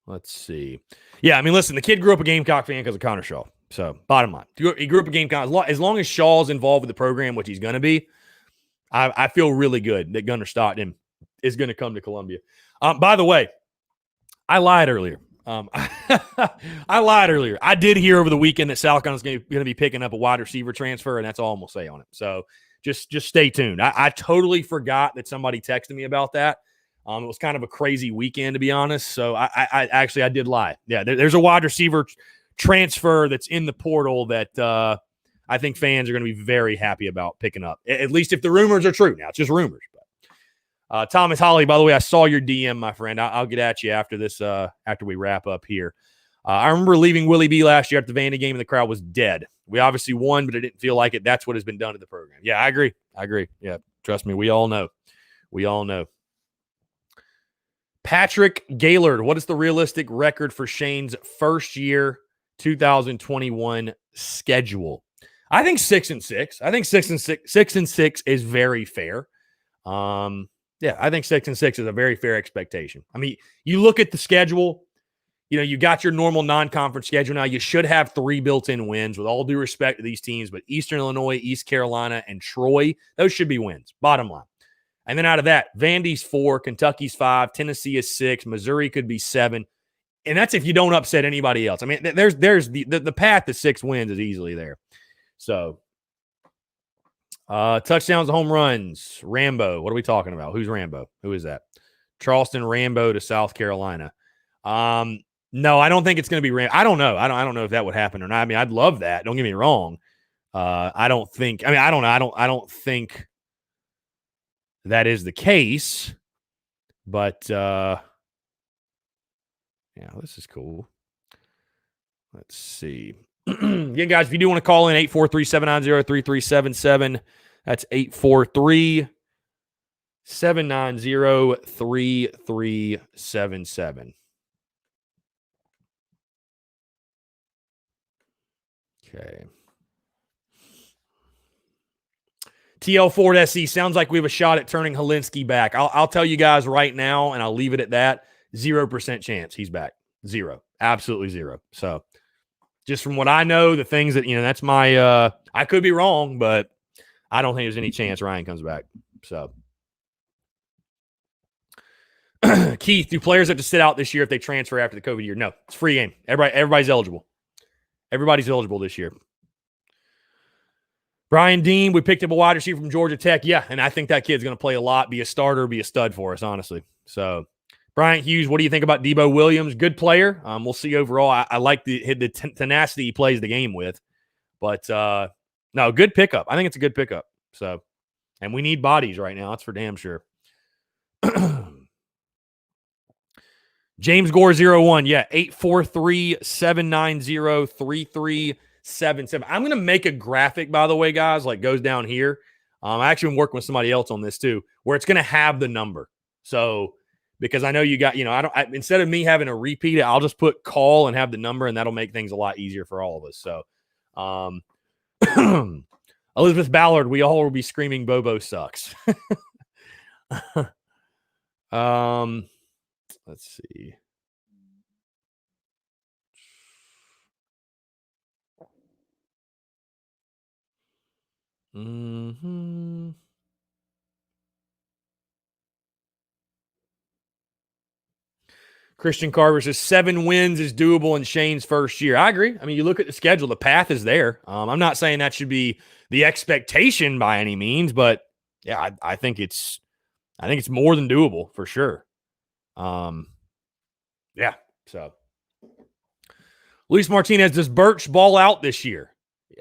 [SPEAKER 1] let's see. Yeah, I mean, listen, the kid grew up a Gamecock fan because of Connor Shaw. So, bottom line, he grew up a Gamecock. As long as Shaw's involved with the program, which he's going to be, I feel really good that Gunnar Stockton is going to come to Columbia. By the way, I lied earlier. I did hear over the weekend that South Carolina's going to be picking up a wide receiver transfer, and that's all I'm going to say on it. So just stay tuned. I totally forgot that somebody texted me about that. It was kind of a crazy weekend, to be honest. So I did lie. Yeah, there's a wide receiver transfer that's in the portal that I think fans are going to be very happy about picking up, at least if the rumors are true. Now, it's just rumors. Thomas Holly, by the way, I saw your DM, my friend. I'll get at you after this, after we wrap up here. I remember leaving Willie B last year at the Vandy game, and the crowd was dead. We obviously won, but it didn't feel like it. That's what has been done to the program. Yeah, I agree. Yeah, trust me, we all know. Patrick Gaylord, what is the realistic record for Shane's first year 2021 schedule? I think 6-6. I think 6-6 is very fair. Yeah, I think 6-6 is a very fair expectation. I mean, you look at the schedule, you got your normal non-conference schedule now. You should have 3 built-in wins with all due respect to these teams, but Eastern Illinois, East Carolina, and Troy, those should be wins, bottom line. And then out of that, Vandy's 4, Kentucky's 5, Tennessee is 6, Missouri could be 7. And that's if you don't upset anybody else. I mean, there's the path to 6 wins is easily there. So, touchdowns, home runs, Rambo. What are we talking about? Who's Rambo? Who is that? Charleston Rambo to South Carolina. No, I don't think it's going to be Rambo. I don't know. I don't know if that would happen or not. I mean, I'd love that. Don't get me wrong. I don't think that is the case, but yeah, this is cool. Let's see. Again, guys, if you do want to call in, 843-790-3377. That's 843-790-3377. Okay. TL Ford SC, sounds like we have a shot at turning Helinski back. I'll tell you guys right now, and I'll leave it at that. 0% chance he's back. 0. Absolutely 0. So just from what I know, the things that, that's my, I could be wrong, but I don't think there's any chance Ryan comes back. So Keith, do players have to sit out this year if they transfer after the COVID year? No, it's a free game. Everybody's eligible. Everybody's eligible this year. Brian Dean, we picked up a wide receiver from Georgia Tech. Yeah, and I think that kid's going to play a lot, be a starter, be a stud for us, honestly. So, Bryant Hughes, what do you think about Debo Williams? Good player. We'll see overall. I like the tenacity he plays the game with. But, no, good pickup. I think it's a good pickup. So, and we need bodies right now. That's for damn sure. James Gore 01. Yeah, 843-790-3377. I'm going to make a graphic, by the way, guys, like goes down here. I actually been working with somebody else on this too, where it's going to have the number. So, because I know you got, instead of me having to repeat it, I'll just put call and have the number, and that'll make things a lot easier for all of us. So, Elizabeth Ballard, we all will be screaming Bobo sucks. Let's see. Mm-hmm. Christian Carver says 7 wins is doable in Shane's first year. I agree. I mean, you look at the schedule, the path is there. I'm not saying that should be the expectation by any means, but yeah, I think it's more than doable for sure. Yeah. So Luis Martinez, does Birch ball out this year?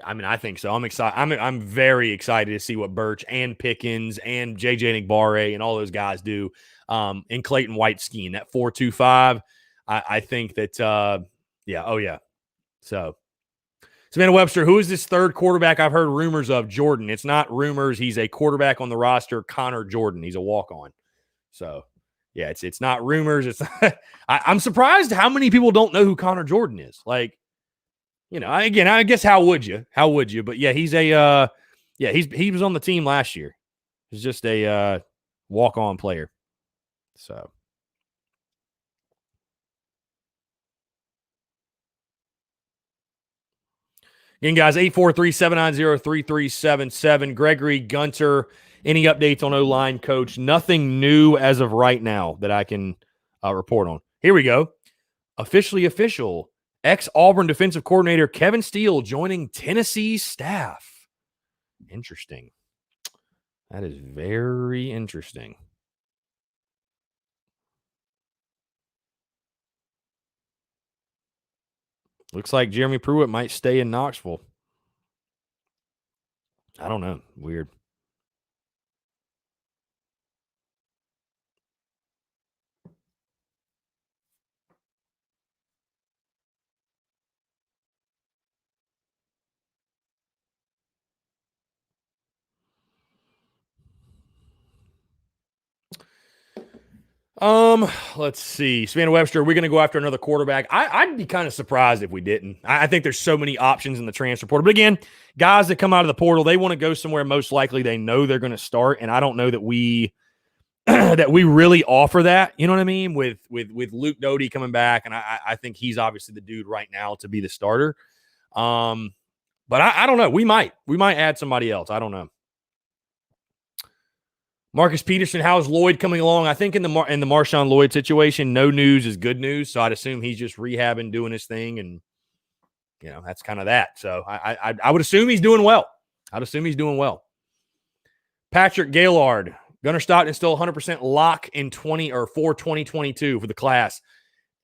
[SPEAKER 1] I mean, I think so. I'm excited. I'm very excited to see what Birch and Pickens and JJ Nigbare and all those guys do in Clayton White scheme. That 4-2-5. I think that yeah. Oh yeah. So Savannah Webster, who is this third quarterback I've heard rumors of? Jordan. It's not rumors. He's a quarterback on the roster. Connor Jordan. He's a walk-on. So yeah, it's not rumors. It's I'm surprised how many people don't know who Connor Jordan is. Like, you know, again, I guess how would you? How would you? But yeah, he's a he was on the team last year. He's just a walk-on player. So again, guys, 843-790-3377. Gregory Gunter, any updates on O-line coach? Nothing new as of right now that I can report on. Here we go. Officially official. Ex-Auburn defensive coordinator Kevin Steele joining Tennessee's staff. Interesting. That is very interesting. Looks like Jeremy Pruitt might stay in Knoxville. I don't know. Weird. Let's see. Savannah Webster, are we going to go after another quarterback? I'd be kind of surprised if we didn't. I think there's so many options in the transfer portal. But again, guys that come out of the portal, they want to go somewhere most likely they know they're going to start. And I don't know that we that we really offer that. You know what I mean? With Luke Doty coming back, and I think he's obviously the dude right now to be the starter. But I don't know. We might add somebody else. I don't know. Marcus Peterson, how's Lloyd coming along? I think in the Marshawn Lloyd situation, no news is good news. So I'd assume he's just rehabbing, doing his thing, and you know that's kind of that. So I would assume he's doing well. Patrick Gaylord, Gunnar Stockton is still 100% lock in 2022 for the class.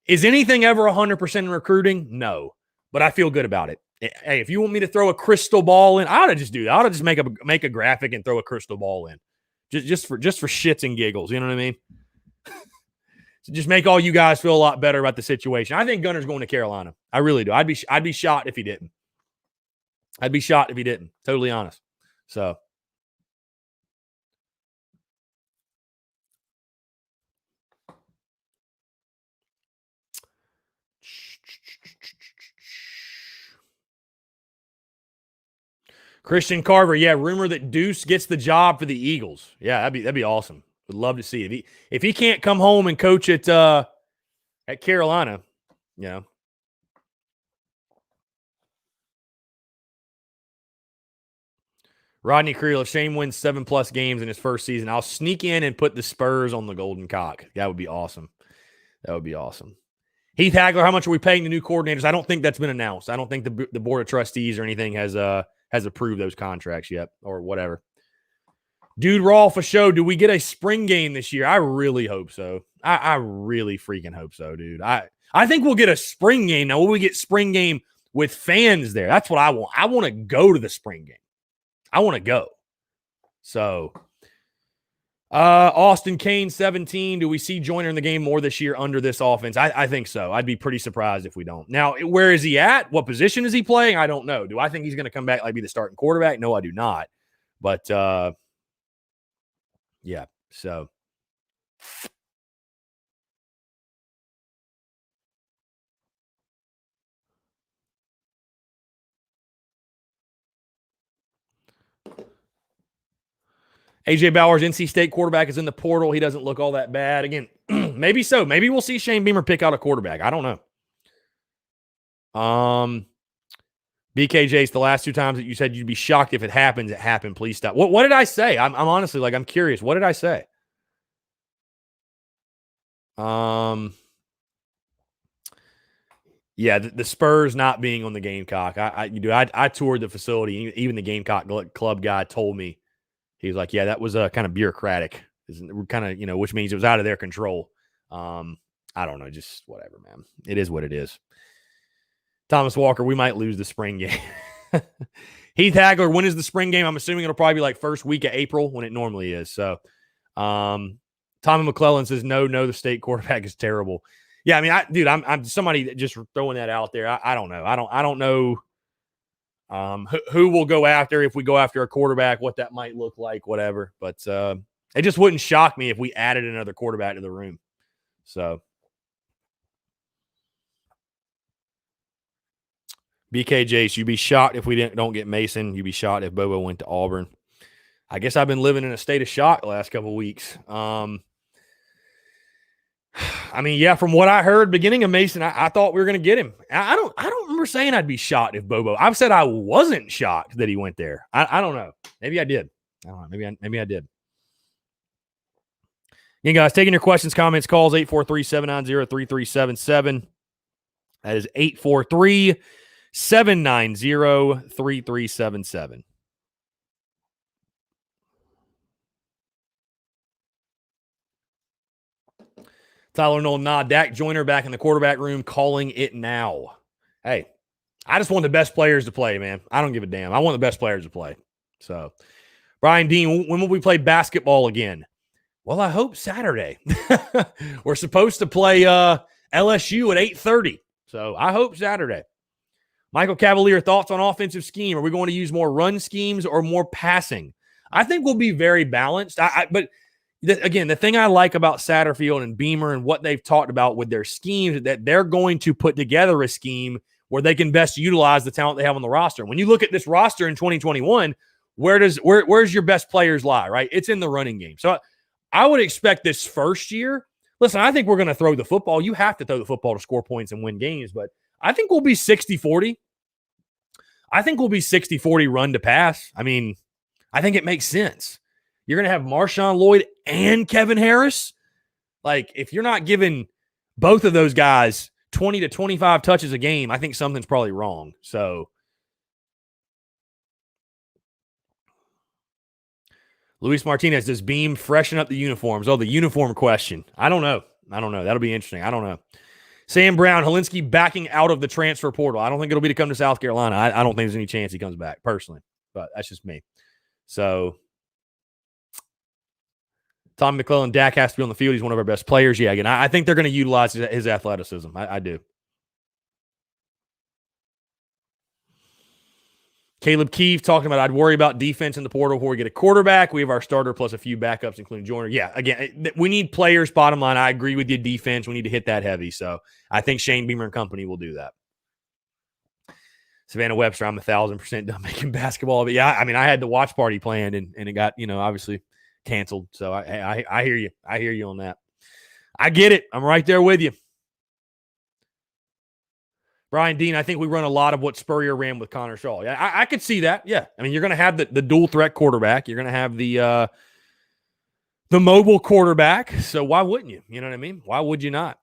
[SPEAKER 1] Is anything ever 100% in recruiting? No, but I feel good about it. Hey, if you want me to throw a crystal ball in, I ought to just do that. I ought to just make a graphic and throw a crystal ball in. Just for shits and giggles, you know what I mean? So just make all you guys feel a lot better about the situation. I think Gunner's going to Carolina. I really do. I'd be shocked if he didn't. Totally honest. So Christian Carver, yeah, rumor that Deuce gets the job for the Eagles. Yeah, that'd be awesome. Would love to see it. If he can't come home and coach at Carolina, you know. Rodney Creel, Shane wins 7+ games in his first season. I'll sneak in and put the Spurs on the Golden Cock. That would be awesome. Heath Hagler, how much are we paying the new coordinators? I don't think that's been announced. I don't think the board of trustees or anything has approved those contracts yet or whatever. Dude Rolf, a show. Do we get a spring game this year? I really hope so. I really freaking hope so, dude. I think we'll get a spring game. Now, will we get spring game with fans there? That's what I want. I want to go to the spring game. I want to go. So, Austin Kane, 17. Do we see Joyner in the game more this year under this offense? I think so. I'd be pretty surprised if we don't. Now, where is he at? What position is he playing? I don't know. Do I think he's going to come back like be the starting quarterback? No, I do not. But, yeah, so. AJ Bowers, NC State quarterback, is in the portal. He doesn't look all that bad. Again, maybe so. Maybe we'll see Shane Beamer pick out a quarterback. I don't know. BKJ's the last 2 times that you said you'd be shocked if it happens, it happened. Please stop. What did I say? I'm honestly I'm curious. What did I say? Yeah, the Spurs not being on the Gamecock. I toured the facility. Even the Gamecock club guy told me, he was like, yeah, that was kind of bureaucratic. Kind of, which means it was out of their control. I don't know, just whatever, man. It is what it is. Thomas Walker, we might lose the spring game. Heath Hagler, when is the spring game? I'm assuming it'll probably be like first week of April when it normally is. So, Tommy McClellan says, no, the state quarterback is terrible. Yeah, I mean, I'm somebody that just throwing that out there. I don't know. I don't know who will go after if we go after a quarterback, what that might look like, whatever. But it just wouldn't shock me if we added another quarterback to the room. So, BKJ, you'd be shocked if we don't get Mason. You'd be shocked if Bobo went to Auburn. I guess I've been living in a state of shock the last couple of weeks. I mean, yeah, from what I heard beginning of Mason, I thought we were going to get him. I don't remember saying I'd be shocked if Bobo. I've said I wasn't shocked that he went there. I don't know. Maybe I did. I don't know. Maybe I did. Again, guys, taking your questions, comments, calls, 843-790-3377. That is 843-790-3377. Tyler Nolan, Dak Joyner back in the quarterback room, calling it now. Hey, I just want the best players to play, man. I don't give a damn. I want the best players to play. So, Brian Dean, when will we play basketball again? Well, I hope Saturday. We're supposed to play LSU at 8:30. So, I hope Saturday. Michael Cavalier, thoughts on offensive scheme? Are we going to use more run schemes or more passing? I think we'll be very balanced. But again, the thing I like about Satterfield and Beamer and what they've talked about with their schemes is that they're going to put together a scheme where they can best utilize the talent they have on the roster. When you look at this roster in 2021, where's your best players lie, right? It's in the running game. So I would expect this first year. Listen, I think we're going to throw the football. You have to throw the football to score points and win games, but I think we'll be 60-40. I think we'll be 60-40 run to pass. I mean, I think it makes sense. You're going to have Marshawn Lloyd and Kevin Harris. Like, if you're not giving both of those guys 20 to 25 touches a game, I think something's probably wrong. So, Luis Martinez, does Beam freshen up the uniforms? Oh, the uniform question. I don't know. That'll be interesting. I don't know. Sam Brown, Helinski backing out of the transfer portal. I don't think it'll be to come to South Carolina. I don't think there's any chance he comes back, personally. But that's just me. So, Tom McClellan, Dak has to be on the field. He's one of our best players. Yeah, again, I think they're going to utilize his athleticism. I do. Caleb Keefe talking about, I'd worry about defense in the portal before we get a quarterback. We have our starter plus a few backups, including Joyner. Yeah, again, we need players, bottom line. I agree with you, defense. We need to hit that heavy. So I think Shane Beamer and company will do that. Savannah Webster, I'm 1,000% done making basketball. But yeah, I mean, I had the watch party planned and it got, obviously canceled. So I hear you. I hear you on that. I get it. I'm right there with you. Brian Dean, I think we run a lot of what Spurrier ran with Connor Shaw. Yeah, I could see that. Yeah. I mean, you're going to have the dual threat quarterback. You're going to have the mobile quarterback. So why wouldn't you? You know what I mean? Why would you not?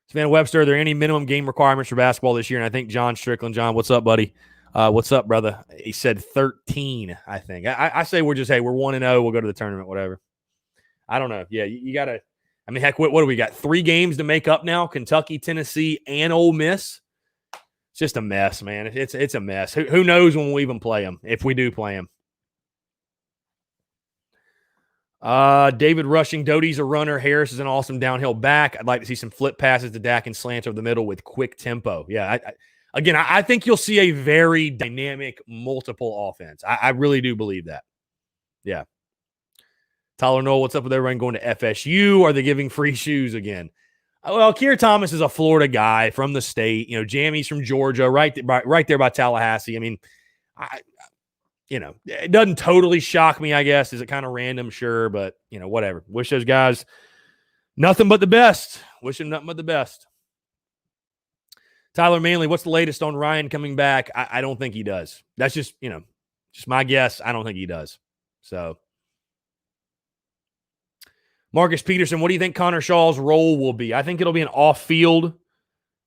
[SPEAKER 1] Savannah Webster, are there any minimum game requirements for basketball this year? And I think John Strickland. John, what's up, buddy? What's up, brother? He said 13, I think. I say we're just, hey, we're 1-0. We'll go to the tournament, whatever. I don't know. Yeah, you got to. I mean, heck, what do we got? 3 games to make up now? Kentucky, Tennessee, and Ole Miss. It's just a mess, man. It's a mess. Who knows when we'll even play them, if we do play them. David Rushing, Doty's a runner. Harris is an awesome downhill back. I'd like to see some flip passes to Dak and slants over the middle with quick tempo. Yeah, I think you'll see a very dynamic, multiple offense. I really do believe that. Yeah. Tyler Noel, what's up with everyone going to FSU? Are they giving free shoes again? Well, Keir Thomas is a Florida guy from the state. Jammy's from Georgia, right there by Tallahassee. I mean, it doesn't totally shock me, I guess. Is it kind of random? Sure, but, whatever. Wish those guys nothing but the best. Wish them nothing but the best. Tyler Manley, what's the latest on Ryan coming back? I don't think he does. That's just, just my guess. I don't think he does. So, Marcus Peterson, what do you think Connor Shaw's role will be? I think it'll be an off-field,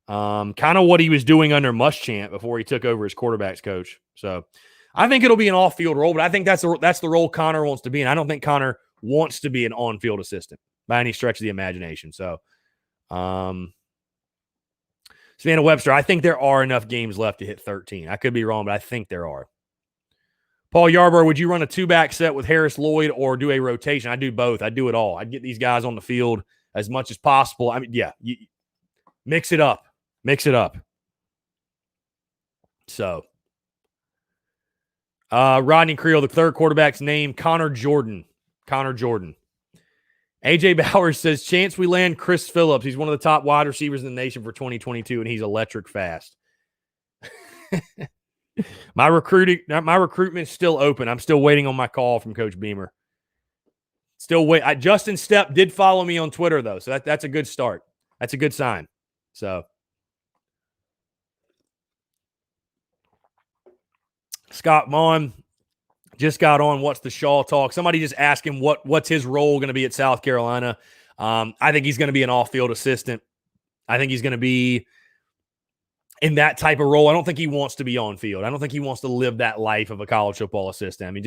[SPEAKER 1] kind of what he was doing under Muschamp before he took over as quarterback's coach. So, I think it'll be an off-field role, but I think that's the role Connor wants to be in. I don't think Connor wants to be an on-field assistant by any stretch of the imagination. So, Savannah Webster, I think there are enough games left to hit 13. I could be wrong, but I think there are. Paul Yarborough, would you run a 2-back set with Harris Lloyd or do a rotation? I do both. I do it all. I'd get these guys on the field as much as possible. I mean, yeah, mix it up. Mix it up. So, Rodney Creel, the third quarterback's name, Connor Jordan. Connor Jordan. AJ Bowers says, chance we land Chris Phillips. He's one of the top wide receivers in the nation for 2022, and he's electric fast. My recruitment's still open. I'm still waiting on my call from Coach Beamer. Still wait. Justin Stepp did follow me on Twitter, though, so that's a good start. That's a good sign. So, Scott Vaughn just got on. What's the Shaw talk? Somebody just asked him what's his role going to be at South Carolina. I think he's going to be an off-field assistant. I think he's going to be in that type of role. I don't think he wants to be on field. I don't think he wants to live that life of a college football assistant.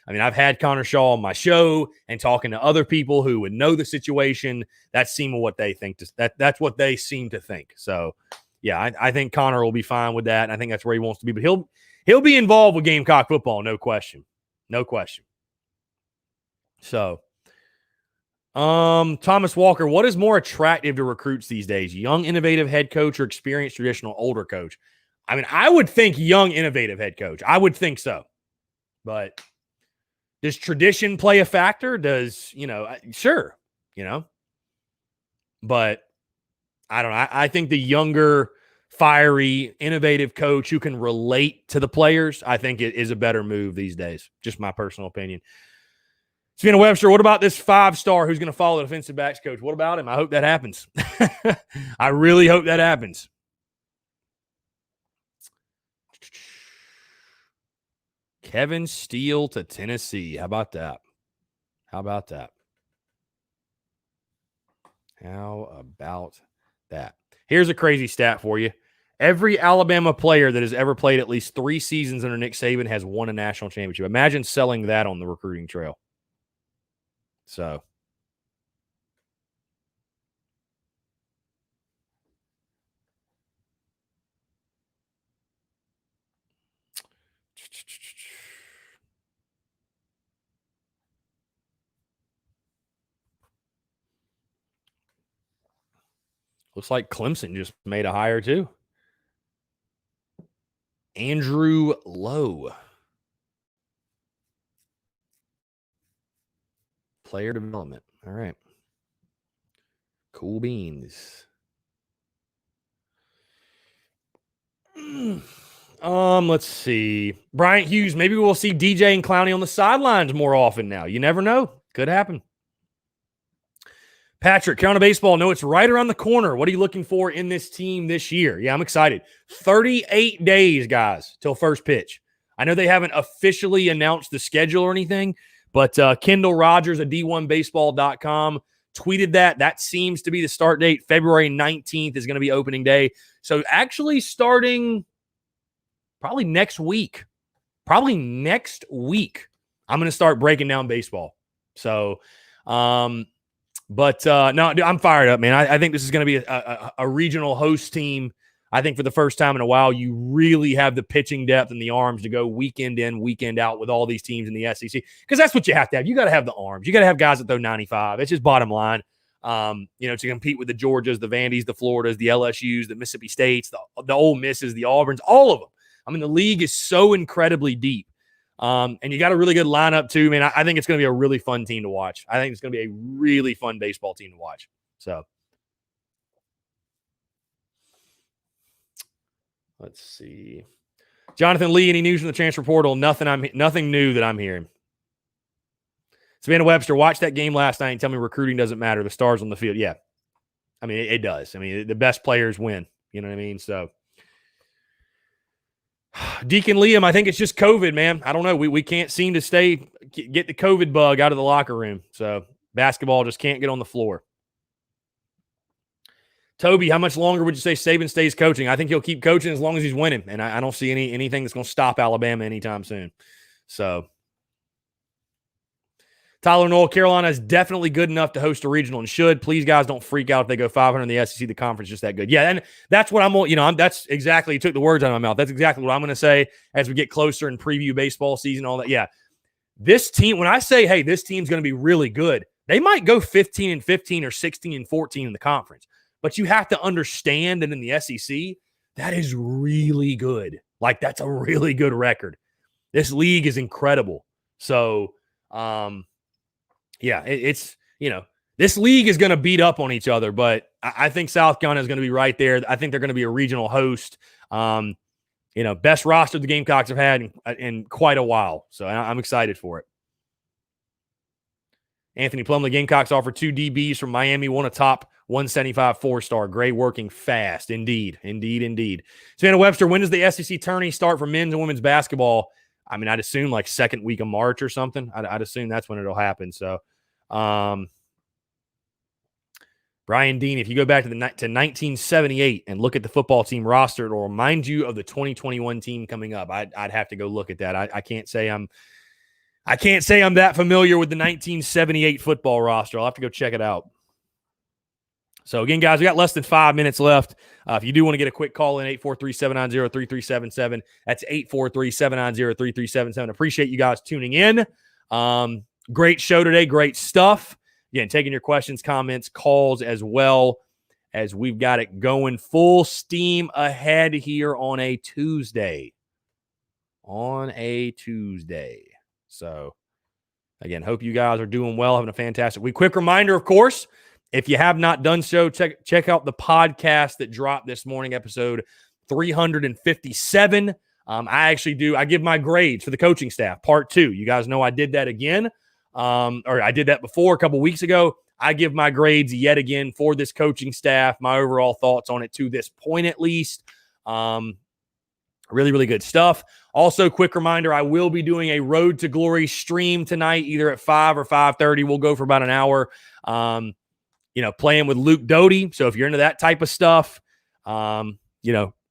[SPEAKER 1] I've had Connor Shaw on my show and talking to other people who would know the situation. That's what they think. That's what they seem to think. So, yeah, I think Connor will be fine with that. And I think that's where he wants to be. But he'll be involved with Gamecock football, no question. No question. So, Thomas Walker, what is more attractive to recruits these days? Young, innovative head coach or experienced, traditional, older coach? I mean, I would think young, innovative head coach. I would think so. But does tradition play a factor? Sure, But I don't know. I think the younger, fiery, innovative coach who can relate to the players, I think it is a better move these days. Just my personal opinion. Savannah Webster, what about this 5-star who's going to follow the defensive backs coach? What about him? I hope that happens. I really hope that happens. Kevin Steele to Tennessee. How about that? How about that? Here's a crazy stat for you. Every Alabama player that has ever played at least 3 seasons under Nick Saban has won a national championship. Imagine selling that on the recruiting trail. So, looks like Clemson just made a hire too. Andrew Lowe. Player development. All right. Cool beans. Let's see. Bryant Hughes. Maybe we'll see DJ and Clowney on the sidelines more often now. You never know. Could happen. Patrick, Carolina baseball. No, it's right around the corner. What are you looking for in this team this year? Yeah, I'm excited. 38 days, guys, till first pitch. I know they haven't officially announced the schedule or anything, but Kendall Rogers of D1Baseball.com tweeted that. That seems to be the start date. February 19th is going to be opening day. So actually starting probably next week. I'm going to start breaking down baseball. So, no, I'm fired up, man. I think this is going to be a regional host team. I think for the first time in a while, you really have the pitching depth and the arms to go weekend in, weekend out with all these teams in the SEC. Because that's what you have to have. You got to have the arms. You got to have guys that throw 95. It's just bottom line. To compete with the Georgias, the Vandys, the Floridas, the LSUs, the Mississippi States, the Ole Misses, the Auburns, all of them. I mean, the league is so incredibly deep. And you got a really good lineup too, man. I think it's going to be a really fun team to watch. I think it's going to be a really fun baseball team to watch. So let's see. Jonathan Lee, any news from the transfer portal? Nothing new that I'm hearing. Savannah Webster, watch that game last night and tell me recruiting doesn't matter. The stars on the field. Yeah. I mean, it does. I mean, the best players win. You know what I mean? So Deacon Liam, I think it's just COVID, man. I don't know. We can't seem to get the COVID bug out of the locker room. So basketball just can't get on the floor. Toby, how much longer would you say Saban stays coaching? I think he'll keep coaching as long as he's winning, and I don't see anything that's going to stop Alabama anytime soon. So Tyler Noel, Carolina is definitely good enough to host a regional and should. Please, guys, don't freak out if they go 500 in the SEC. The conference is just that good. Yeah, and that's what that's exactly, you took the words out of my mouth. That's exactly what I'm going to say as we get closer and preview baseball season, all that. Yeah, this team, when I say, hey, this team's going to be really good, they might go 15-15 or 16-14 in the conference. But you have to understand that in the SEC, that is really good. Like, that's a really good record. This league is incredible. So, yeah, it's, this league is going to beat up on each other, but I think South Carolina is going to be right there. I think they're going to be a regional host. Best roster the Gamecocks have had in quite a while. So I'm excited for it. Anthony Plumlee, Gamecocks offered 2 DBs from Miami, one a top 175 4-star. Gray working fast. Indeed. Savannah Webster, when does the SEC tourney start for men's and women's basketball? I mean, I'd assume like second week of March or something. I'd assume that's when it'll happen. So, Brian Dean, if you go back to 1978 and look at the football team roster, it'll remind you of the 2021 team coming up. I'd have to go look at that. I can't say I'm that familiar with the 1978 football roster. I'll have to go check it out. So, again, guys, we got less than 5 minutes left. If you do want to get a quick call in, 843-790-3377. That's 843-790-3377. Appreciate you guys tuning in. Great show today. Great stuff. Again, taking your questions, comments, calls as well, as we've got it going full steam ahead here on a Tuesday. So, again, hope you guys are doing well, having a fantastic week. Quick reminder, of course, if you have not done so, check out the podcast that dropped this morning, episode 357. I give my grades for the coaching staff, part 2. You guys know I did that again, or I did that before a couple weeks ago. I give my grades yet again for this coaching staff, my overall thoughts on it to this point at least. Really, really good stuff. Also, quick reminder, I will be doing a Road to Glory stream tonight, either at 5 or 5:30. We'll go for about an hour. Playing with Luke Doty. So if you're into that type of stuff, really,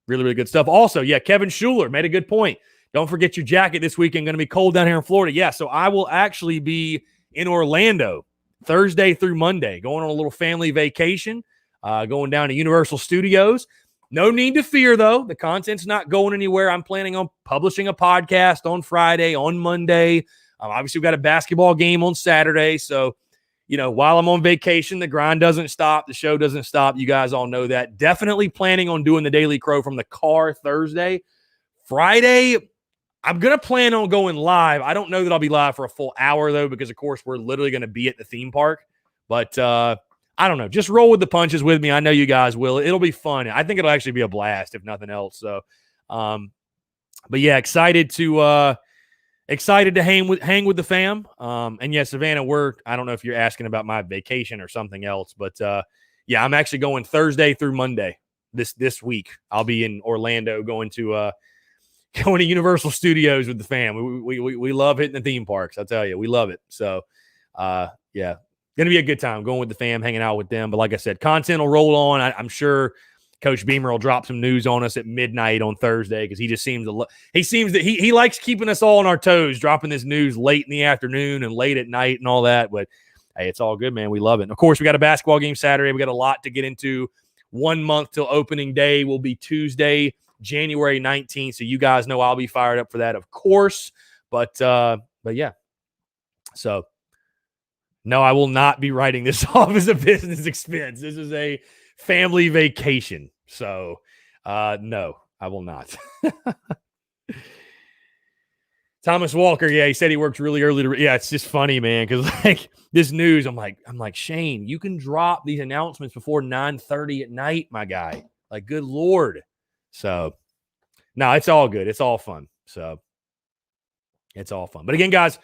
[SPEAKER 1] really good stuff. Also, yeah, Kevin Schuler made a good point. Don't forget your jacket this weekend. Going to be cold down here in Florida. Yeah, so I will actually be in Orlando Thursday through Monday, going on a little family vacation, going down to Universal Studios. No need to fear, though. The content's not going anywhere. I'm planning on publishing a podcast on Friday, on Monday. Obviously, we've got a basketball game on Saturday, so while I'm on vacation, the grind doesn't stop. The show doesn't stop. You guys all know that. Definitely planning on doing the Daily Crow from the car Thursday. Friday, I'm going to plan on going live. I don't know that I'll be live for a full hour, though, because, of course, we're literally going to be at the theme park. But I don't know. Just roll with the punches with me. I know you guys will. It'll be fun. I think it'll actually be a blast, if nothing else. So, but, yeah, excited to hang with the fam. And yeah, Savannah, I don't know if you're asking about my vacation or something else, but yeah, I'm actually going Thursday through Monday this week. I'll be in Orlando going to Universal Studios with the fam. We love hitting the theme parks. I'll tell you, we love it. So yeah, gonna be a good time going with the fam, hanging out with them. But like I said, content will roll on. I'm sure Coach Beamer will drop some news on us at midnight on Thursday, because he just seems that he likes keeping us all on our toes, dropping this news late in the afternoon and late at night and all that. But hey, it's all good, man. We love it. And of course, we got a basketball game Saturday. We got a lot to get into. 1 month till opening day will be Tuesday, January 19th. So you guys know I'll be fired up for that, of course. But yeah. So no, I will not be writing this off as a business expense. This is a family vacation. So, no, I will not. Thomas Walker, yeah, he said he works really early. Yeah, it's just funny, man, because like this news, I'm like, Shane, you can drop these announcements before 9:30 at night, my guy. Like, good Lord. So, no, it's all good. It's all fun. So, it's all fun. But again, guys,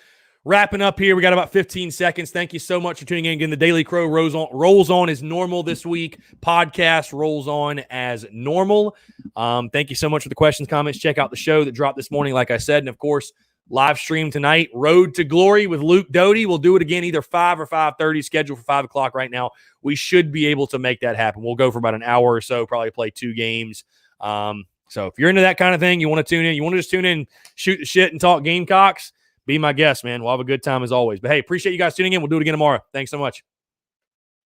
[SPEAKER 1] wrapping up here. We got about 15 seconds. Thank you so much for tuning in. Again, the Daily Crow rolls on as normal this week. Podcast rolls on as normal. Thank you so much for the questions, comments. Check out the show that dropped this morning, like I said. And, of course, live stream tonight, Road to Glory with Luke Doty. We'll do it again either 5 or 5:30, scheduled for 5 o'clock right now. We should be able to make that happen. We'll go for about an hour or so, probably play 2 games. So if you're into that kind of thing, you want to tune in, you want to just tune in, shoot the shit and talk Gamecocks, be my guest, man. We'll have a good time as always. But, hey, appreciate you guys tuning in. We'll do it again tomorrow. Thanks so much.